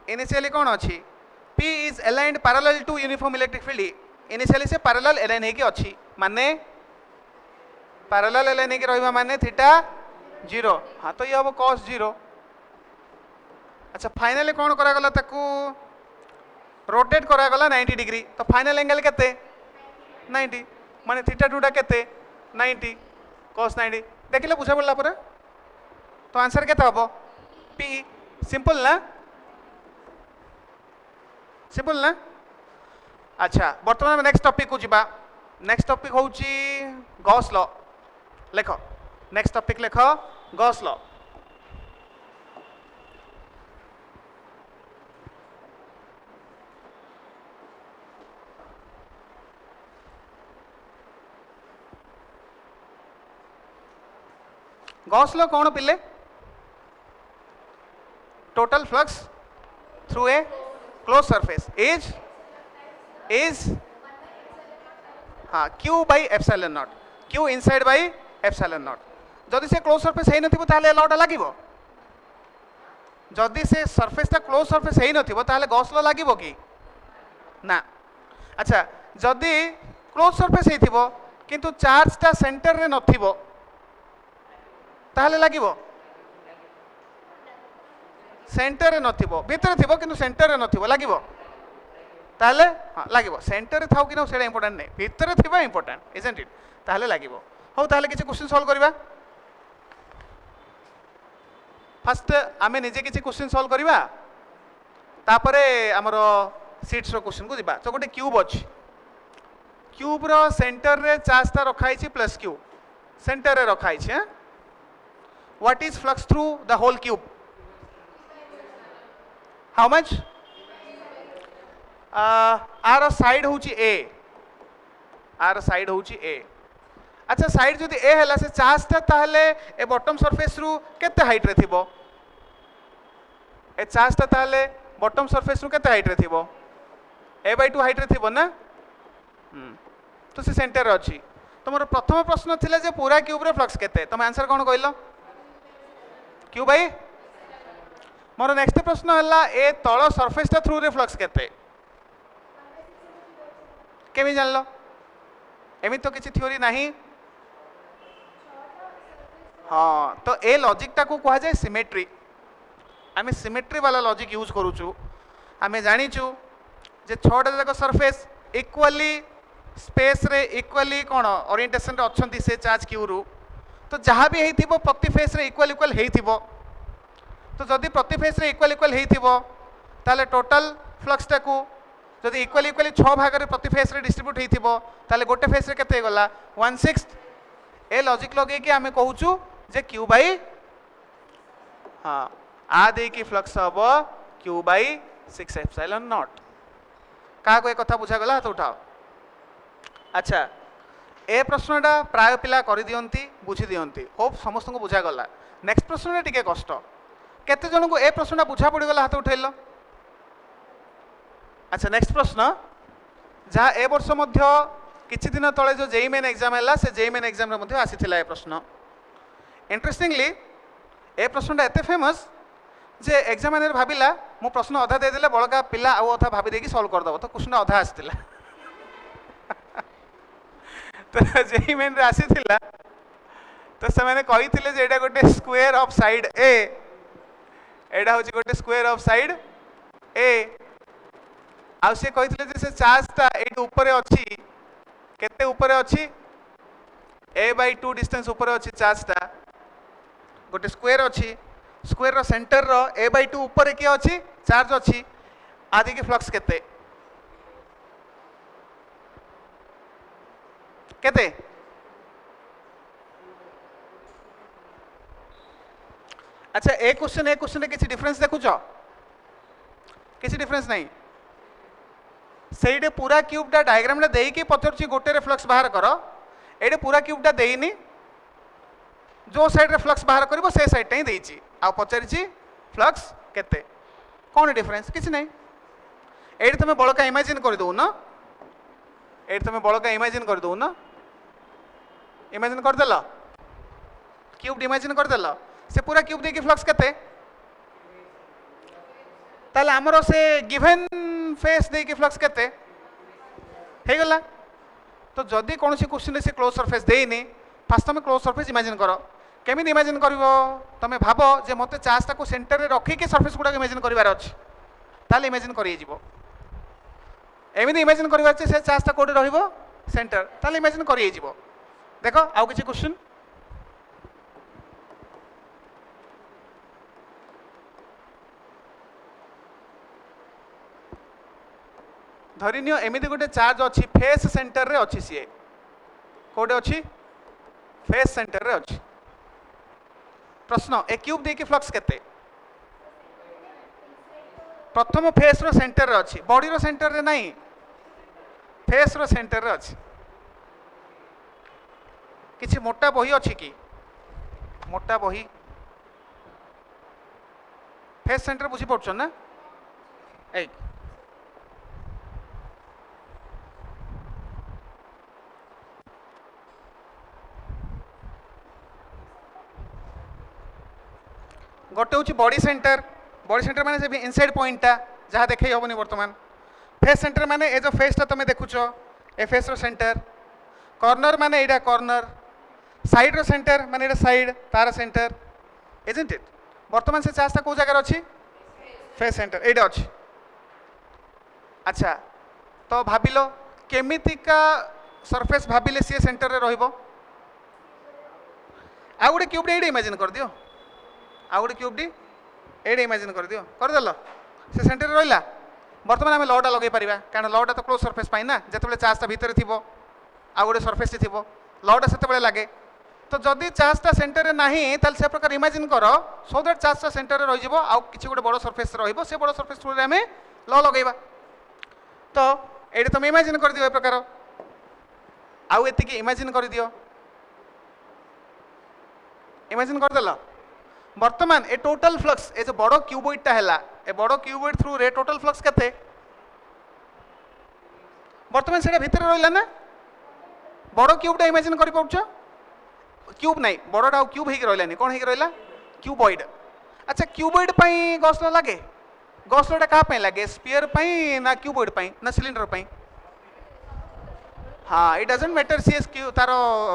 [SPEAKER 1] इनिशियली कौन अछि p is aligned parallel to uniform electric field initially से पैरेलल अलाइन हेकि अछि माने पैरेलल अलाइन हेकि रहबा माने थीटा 0 हाँ तो ये हम cos 0 अच्छा फाइनली कौन करा गला ताकू रोटेट करा गला 90 डिग्री तो फाइनल एंगल केते 90 माने थीटा 2 टा केते 90 cos 90 देखिले बुझा पड़ला पर तो आंसर केते हबो पी सिंपल ना अच्छा वर्तमान नेक्स्ट टॉपिक को जिबा नेक्स्ट टॉपिक होची गॉस लॉ लेख नेक्स्ट टॉपिक लेख गॉस लॉ गॉस लॉ कौन पिले total flux through a close surface is हाँ q by epsilon not q inside by epsilon not जदि से क्लोज सरफेस है नथिबो ताले लॉ टा लागिबो जदि से सरफेस टा क्लोज सरफेस है नथिबो ताले गॉस लॉ लागिबो कि ना अच्छा जदि क्लोज सरफेस हेथिबो किंतु चार्ज टा सेंटर रे नथिबो ताले लागिबो सेंटर रे नथिबो भीतर थिबो किंतु सेंटर रे नथिबो लागिबो ताले हाँ लागिबो सेंटर रे थाउ कि न सेटा इंपोर्टेंट नै भीतर थिबा इंपोर्टेंट इजंट इट ताले लागिबो हो ताले किछि क्वेश्चन सॉल्व करबा फर्स्ट आमे निजे किछि क्वेश्चन सॉल्व करबा तापरे हमरो सीट्स रो क्वेश्चन को दिबा तो गोटे क्यूब अछि क्यूब रो सेंटर रे चार्ज ता रखाई छि प्लस क्यू सेंटर रे रखाई छि what is flux through the whole cube how much are side हूँ ए आर साइड हूँ ए अच्छा साइड जदि ए है से चार्जटा ताहले ए बॉटम सरफेस रु केते हाइट रे थिबो ए चार्जटा ताहले बॉटम सरफेस रु केते हाइट रे थिबो a/2 हाइट रे थिबो ना तो से सेंटर रे अछि तुमर प्रथम प्रश्न थिला जे पूरा क्यूब रे फ्लक्स केते तुम आंसर कोन कहलो क्यू भाई मोर नेक्स्ट प्रश्न हला ए तळ सरफेस टा थ्रू रे फ्लक्स केते केमी जानलो एमी तो किसी थ्योरी नहीं हाँ तो ए लॉजिक टा को कहा जाए सिमेट्री आम सिमेट्री वाला लॉजिक यूज करूचु आम जानीचु जे छटा जाक सरफेस इक्वाली स्पेस रे इक्वाली कौन ओरिएंटेशन रे अच्छी से चार्ज क्यू रु तो जहाँ भी होइथिबो प्रति फेस रे इक्वाल इक्वाल होइथिबो तो जदि प्रति फेस रे इक्वाल इक्वाल होइथिबो ताले टोटल फ्लक्स टा को जदि इक्वाल इक्वाली 6 भाग रे प्रति फेस रे डिस्ट्रीब्यूट होइथिबो ताले गोटे फेस रे केते गला 1/6 ए लॉजिक लगे कि आमे कहूचु जे क्यू बाई हाँ आ दे की फ्लक्स हम क्यू बाई 6 एप्सिलॉन नॉट क्या को एक कथा बुझा गला हाथ उठाओ अच्छा ए प्रश्नटा प्राय पिला कर दियंती बुझी दियंती होप समस्त को बुझा गला नेक्स्ट प्रश्न टिके कष्ट केते जन को ए प्रश्नटा बुझा पड़ गला हाथ उठेल अच्छा नेक्स्ट प्रश्न जहाँ ए वर्ष मध्य किछि दिन तले जो जेई मेन एग्जाम है से जेई मेन एग्जाम रे मध्य आसीथिला ए प्रश्न इंटरेस्टिंगली ए प्रश्नटा एते फेमस जे एग्जामिनर भाविला मु प्रश्न अधा दे देले बळका पिला आउ अधा भाबी देकी सॉल्व कर दबो तो क्वेश्चन अधा आसीथिला तो जेई मेन रे आसीथिला तो से माने कहिथिले जे एटा गोटे स्क्वायर ऑफ साइड ए एटा होची गोटे स्क्वायर ऑफ साइड ए आ से कहिथिले जे से चार्जटा एट ऊपर अछि केते ऊपर अछि a/2 डिस्टेंस ऊपर अछि चार्जटा गोटे स्क्वायर अछि स्क्वायर रो सेंटर रो a/2 ऊपर के अछि चार्ज अछि आदि के फ्लक्स केते केते अच्छा ए क्वेश्चन किसी डिफरेंस देखुछ किसी डिफरेंस नहीं सेइडे पूरा क्यूबटा डायग्राम दे कि पचरछि गोटे रे फ्लक्स बाहर कर एडे पूरा क्यूबटा देइनी जो साइड रे फ्लक्स बाहर करिवो से साइड टाई देइछि आ पचारिछि फ्लक्स केते कोन डिफरेंस किछि नहीं एडे तमे बळका इमेजिन कर दउ न एडे तमे बळका इमेजिन कर दउ न इमेजिन कर देला क्यूब इमेजिन कर देला से पूरा क्यूब दे कि फ्लक्स केते ताले हमरो से गिवन फेस दे कि फ्लक्स केते हे गला तो जदि कौन सी क्वेश्चन से क्लोज सरफेस देनी फास्ट तुम क्लोज सरफेस इमेजिन कर केमी इमेजिन कर तुम भाव जे मत चार्जटा को सेंटर रे रखिकी सरफेस गुड़ा इमेजिन करार अच्छे ताले इमेजिन कर एमती इमेजिन कर से चार्जटा कौटे रहिबो सेंटर ताले इमेजिन कर देख आउ किसी क्वेश्चन धरिनियो एमती गोटे चार्ज अच्छी फेस सेंटर रे अच्छी सी कौटे अच्छी फेस सेंटर रे अच्छी प्रश्न ए क्यूब दे कि फ्लक्स केते प्रथम फेस रो सेंटर रे अच्छी बॉडी रो सेंटर रे नहीं फेस रो सेंटर रे अच्छी किछि मोटा बही अच्छी कि मोटा बही फेस सेंटर बुझी पड़छ ना ए गोटे हूँ बॉडी सेंटर माने से इनसाइड पॉइंटा जहाँ देखे हेनी बर्तमान फेस सेंटर माने ए जो फेसटा तुम देखुच ए फेस रो सेंटर कॉर्नर माने एटा कॉर्नर साइड रो सेंटर माने एटा साइड तार सेंटर इजंट इट बर्तमान से चार्जटा कौ जगह अच्छी फेस सेंटर एटा अच्छी अच्छा तो भाविल केमितिका सरफेस भाविले सी सेंटर रे रहिबो आ गोटे क्यूब एडे इमेजिन कर दियो आ गोटे क्यूबटी एडे इमेजिन कर दियो करदेल से सेंटर रहा बर्तमान आम लटा लगे पार कारण लटा तो क्लोज सरफेस पाई ना जिते चार्जटा भितर थी आ गोटे सरफेस थी लटा से लगे तो जदि चार्जटा सेंटर रे नाही ताल से प्रकार इमेजिन कर सो दैट चार्जटा सेंटर रे रहि जिवो आ किछि गोटे बड़ सरफेस रहिबो से बड़ सरफेस थ्रू रे हमें ल लगेबा तो एडी तुम इमेजिन कर दियो ए प्रकार आउ एतिकी इमेजिन कर दियो इमेजिन कर देला वर्तमान ए टोटल फ्लक्स ए जो बड़ क्यूबॉइड टा हैला ए बड़ क्यूबॉइड थ्रू रे टोटल फ्लक्स केते वर्तमान सेटा भीतर रहिला ना बड़ क्यूबटा इमेजिन कर पाउछ क्यूब नहीं बड़टा क्यूब हेक रहिलानी कोन हेक रहिला क्यूबॉइड अच्छा क्यूबॉइड पई गॉसला लागे गॉसलाटा का पई लागे स्फीयर पई ना क्यूबॉइड पई ना सिलिंडर पई हाँ it doesn't matter CS Q तार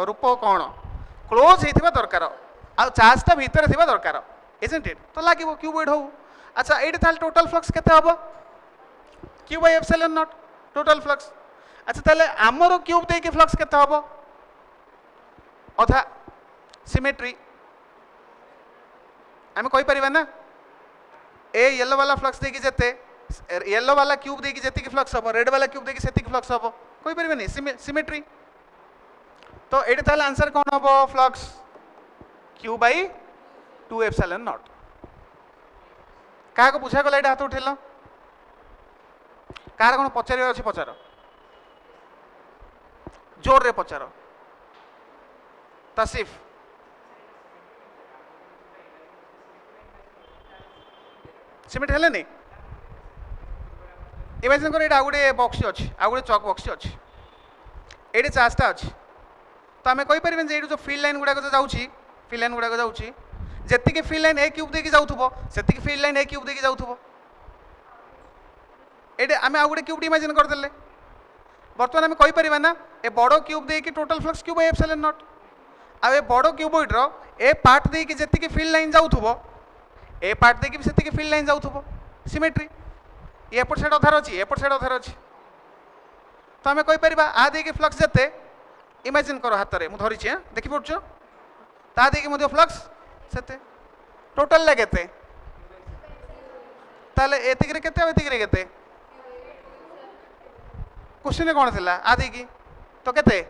[SPEAKER 1] रूप कोन क्लोज हेतिबा दरकार आ चार्जटा भीतर थिबा दरकार इजंट इट तो लागिवो क्यूबॉइड हो अच्छा एडी ताल टोटल फ्लक्स केते हबो q bye epsilon not total flux अच्छा ताले हमरो क्यूब दे के फ्लक्स केते हबो अथा सिमेट्री आम कहि परिबा ना ए येलो वाला फ्लक्स देकी जेते येलो वाला क्यूब देकी जेतिकी फ्लक्स हबो रेड वाला क्यूब देकी सेतिकी फ्लक्स हबो कहि परिबा नि सिमेट्री तो एडी ताले आंसर कोन हबो flux q by 2 epsilon naught का को बुझा गला एटा हाथ उठेलो कार कोन पचारे अछि पचारो जोर रे पचारो तसिफ सिमेंट हेले नहीं इमेजिन कर एटा आगुडे बॉक्स अछि आगुडे चॉक बॉक्स अछि एडे चार्जटा अछि तो आमे कहि परिबेन जे एडे जो फील्ड लाइन गुडा को जाउछि फील्ड लाइन गुडा को जाउछि जेतिके फील्ड लाइन ए क्यूब देकी जाउथबो सेतिके फील्ड लाइन ए क्यूब देकी जाउथबो एडे आमे आगुडे क्यूब इमेजिन कर देले वर्तमान आमे कहि परिबा ना ए बडो क्यूब देकी total flux cube by epsilon naught आ ए बडो क्यूबॉइड रो ए पार्ट देकी जेतिके फील्ड लाइन जाउथबो ए पार्ट देकी भी सेतिके फील्ड लाइन जाउथबो सिमेट्री ए एपट साइड अधार अछि एपट साइड अधार अछि तो आमे कहि परिबा आ देकी फ्लक्स जेते इमेजिन करो हाथ रे मु धरि छी देखि पड़छो ता देकी मध्य फ्लक्स सेते टोटल ले केते ताले एतिकरे केते एतिकरे केते क्वेश्चन कोन थिला आ देकी तो केते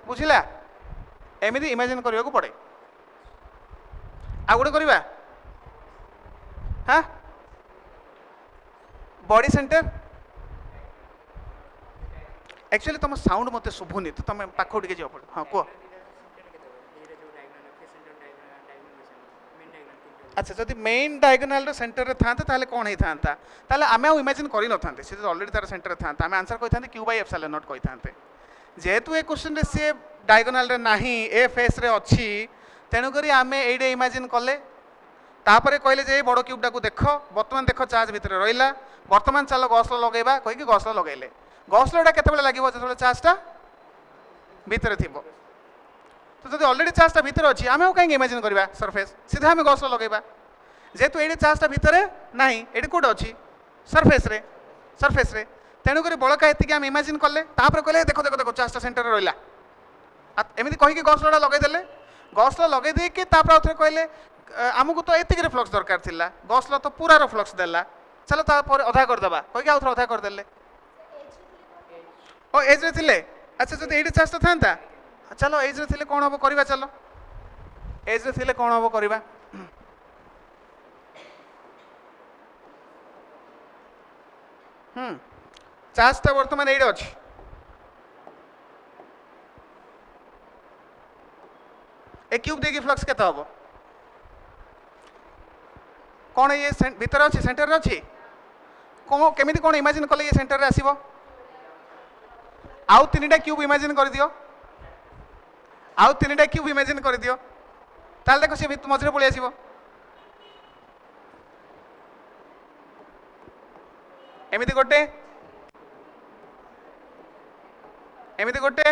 [SPEAKER 1] बुझिला एमिति इमेजिन करियो को पड़े आ गुडे करबा हाँ बॉडी सेंटर एक्चुअली तुम साउंड मते शुभुनी तो तुम पाखो टिके जाओ हाँ को अच्छा जदि मेन डायगोनल रो सेंटर रे थांते ताले कोन हे थांता ताले आमे इमेजिन करि न थांते से ऑलरेडी तार सेंटर रे थांता आमे आंसर कहि थांते q बाय एप्सिलॉन नॉट कहि थांते जेहेतु ए क्वेश्चन रे से डायगोनल रे नाही ए फेस रे अछि तेनु करी आमे एडे इमेजिन कले तापरे कहले जे बड़ क्यूबटा को देख वर्तमान देख चार्ज भितर रहिला वर्तमान चलो गॉसला लगेबा कहि कि गॉसला लगेले गॉसलाटा केते बेले लागिवो जतले चार्जटा भितर थिबो तो जदि ऑलरेडी चार्जटा भितर अछि आमे काहे इमेजिन करबा सरफेस सीधा आमे गॉसला लगेबा जेतु एडी चार्जटा भितर नाही एडी कोड अछि सरफेस रे तेनु करी बळका एतिके आमे इमेजिन करले तापरे कहले देखो देखो देखो चार्जटा सेंटर रे रहिला एमिति कहि कि गॉसलाटा लगे देले गॉसला लगे दे कि तापर आउथरे कहले आमको तो एतिक रे फ्लक्स दरकार थिला गॉसला तो पूरा रो फ्लक्स देला चलो तापर अधा कर दबा कहि कि आउथरे अधा कर देले ओ एज रे थिले अच्छा जदि एडी चार्जटा थांता चलो एज रे थिले कोन हबो करबा चलो एज रे थिले कोन हबो करबा चार्जटा वर्तमान एडे अछि ए क्यूब देकी फ्लक्स केते हबो कौन ये भीतर अच्छी सेंटर अच्छी कौन केमिति कौन इमेजिन कले ये सेंटर रे आसीबो आउ तीनटा क्यूब इमेजिन कर दियो आउ तीनटा क्यूब इमेजिन कर दियो ताल देखो से मझरे पळि आसीबो एमिति गोटे एमिति गोटे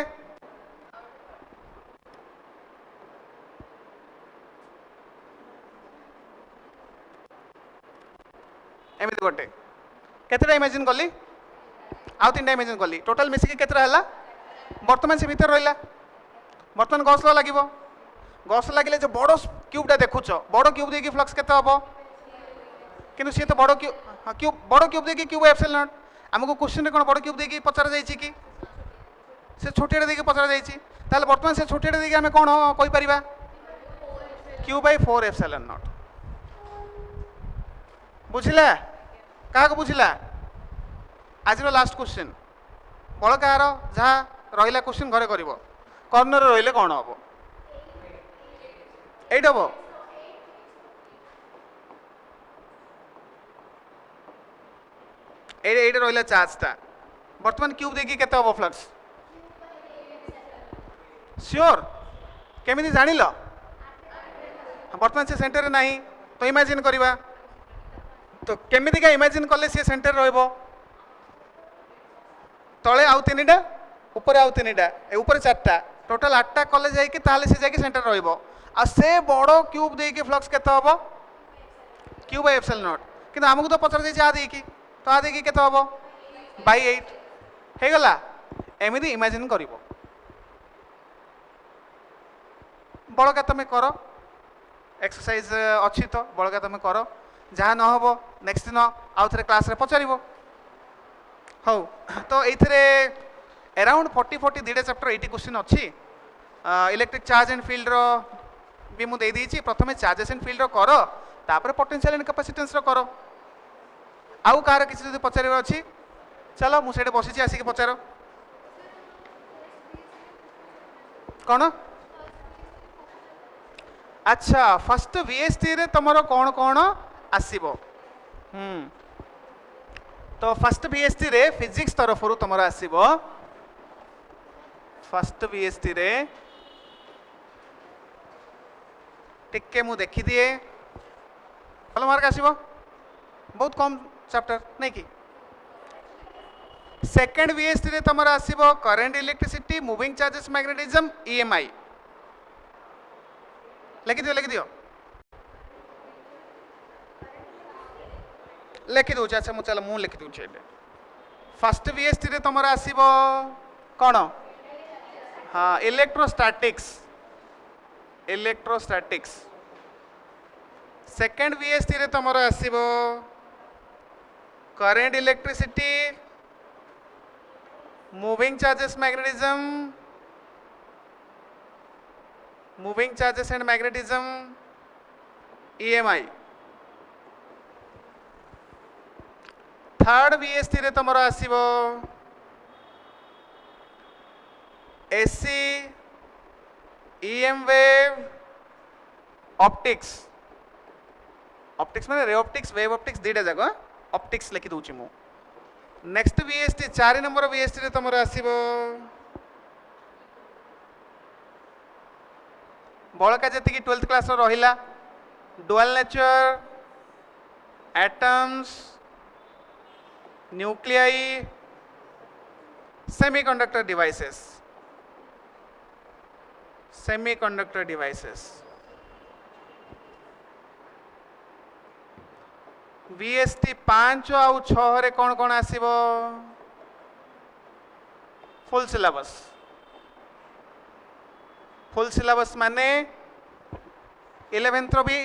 [SPEAKER 1] एमिति गोटे केतेटा इमेजिन कली आउ तीनटा इमेजिन कली टोटल मिसिकी केतेटा हला वर्तमान से भीतर रहिला वर्तमान गॉसला लागिवो गॉसला लागिले जो बड़ क्यूबटा देखुछ बड़ क्यूब देकी फ्लक्स केते हबो किंतु सी तो बड़ क्यूब देकी क्यूब एप्सिलॉन नॉट हमको क्वेश्चन रे कोन बड़ क्यूब देकी पचार जाईची कि से छोटिया देखिए पचरा जाइए ताले बर्तमान से छोटिया देखिए आम कौन कहीपर Q/4ε0 बुझिला क्या बुझिला आज लास्ट क्वेश्चन बड़ कह जहाँ रहा क्वेश्चन घरे कर कर्नर रही कौन हम 8 हम एट रहा चार्जटा बर्तमान क्यूब देखिए केते हम फ्लक्स श्योर केमी जान बर्तमान से सेंटर ना तो इमेजिन करवा तो केमिका इमेजिन कले सी सेंटर रो तले आउ 3टा ऊपर आउ 3टा ऊपर 4टा टोटाल 8टा कले जाकि सेंटर रो से बड़ क्यूब देखिए फ्लक्स केते हम Q/ε0 कि आमको तो पचर जाइए आ देखिए तो आ देखिए केते हम /8 हो गला एमती इमेजिन कर बड़का तुम कर एक्सरसाइज अच्छी तो बड़का तुम कर जहाँ न हो नेक्स्ट दिन आउ थे क्लास रे पचार हो तो ये अराउंड 40 दुटा चैप्टर 80 क्वेश्चन अच्छी इलेक्ट्रिक चार्ज एंड फील्ड रो भी मुझे देती प्रथम चार्जेस एंड फील्ड रो कर तापर पोटेंशियल एंड कैपेसिटेंस रो कर आउ कहार किसी जो पचार अच्छी चलो मुझे बसी आसिक पचार कौन अच्छा फर्स्ट VST रे तुमर कौन कौन आसीबो तो फर्स्ट VST रे फिजिक्स तरफ तुमर आसीबो फर्स्ट VST रे टिके मु देखि दिए भल मार्क आसीबो बहुत कम चैप्टर नहीं कि सेकंड VST रे तुमर आसीबो current electricity moving charges magnetism EMI लिखि दियो लिखि दूँ अच्छा मुझे चल मुझे लिखि दूँ फर्स्ट VST रे तुम आसब कौन हाँ इलेक्ट्रोस्टैटिक्स सेकंड VST रे तुम आसब current electricity moving charges and magnetism EMI third VST रे तुम आसब AC EM वेव ऑप्टिक्स माने रे ऑप्टिक्स वेव ऑप्टिक्स दुटा जाक ऑप्टिक्स लिखि दूची मु नेक्स्ट VST 4 नंबर VST रे तुम आसब बड़का जी 12th क्लास रहा dual nature atoms nuclei semiconductor devices VST 5 आउ 6 रे कौन कौन आसीबो फुल सिलेबस माने 11th भी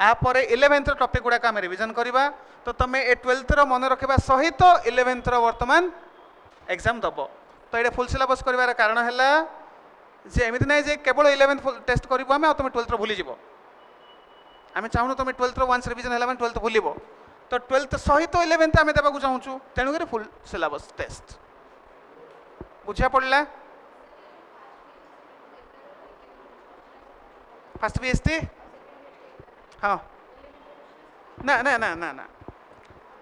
[SPEAKER 1] यापर 11th टॉपिक गुड़ाक आम रिविजन करवा तो तुम ए 12th मन रखा सहित 11th वर्तमान एग्जाम दब तो ये फुल सिलेबस कर कारण है जे एमती ना जे केवल 11th टेस्ट करूँ आम तुम 12th भूली जीव आम चाहूँ तुम 12th वन्स रिविजन है 12th भूल तो 12th सहित 11th आम देवाक चाहूँ तेणुक फुल सिलेबस टेस्ट बुझा पड़ा फर्स्ट VST हाँ ना ना ना ना ना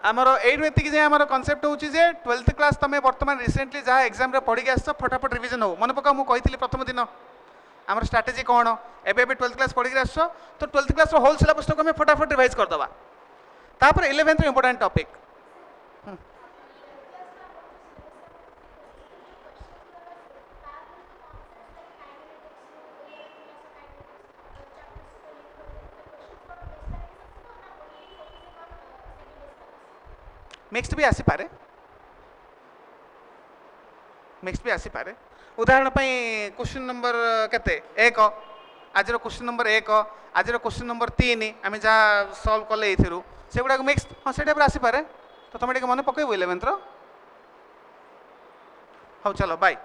[SPEAKER 1] आमर एति जाए आम कनसेप्ट हूँ 12th क्लास तुम बर्तमान रिसेंटली जहाँ एग्जाम पढ़ी आस फटाफट रिविजन हो मन पका मुझे प्रथम दिन आम स्ट्राटेजी कौन एवं 12th क्लास पढ़ी आस तो 12th क्लास होल सिलेबस को आम फटाफट रिवाइज करदे तापर 11th इंपोर्टेंट टॉपिक मिक्स्ड भी आसीपे उदाहरण क्वेश्चन नंबर केते 1 आज क्वेश्चन नंबर 1 आज क्वेश्चन नंबर 3 आम जहाँ सल्व कले से गुड़ा मिक्स हाँ से टाइप आसीपे तो तुम मन पकड़ 11th हाँ चलो बाय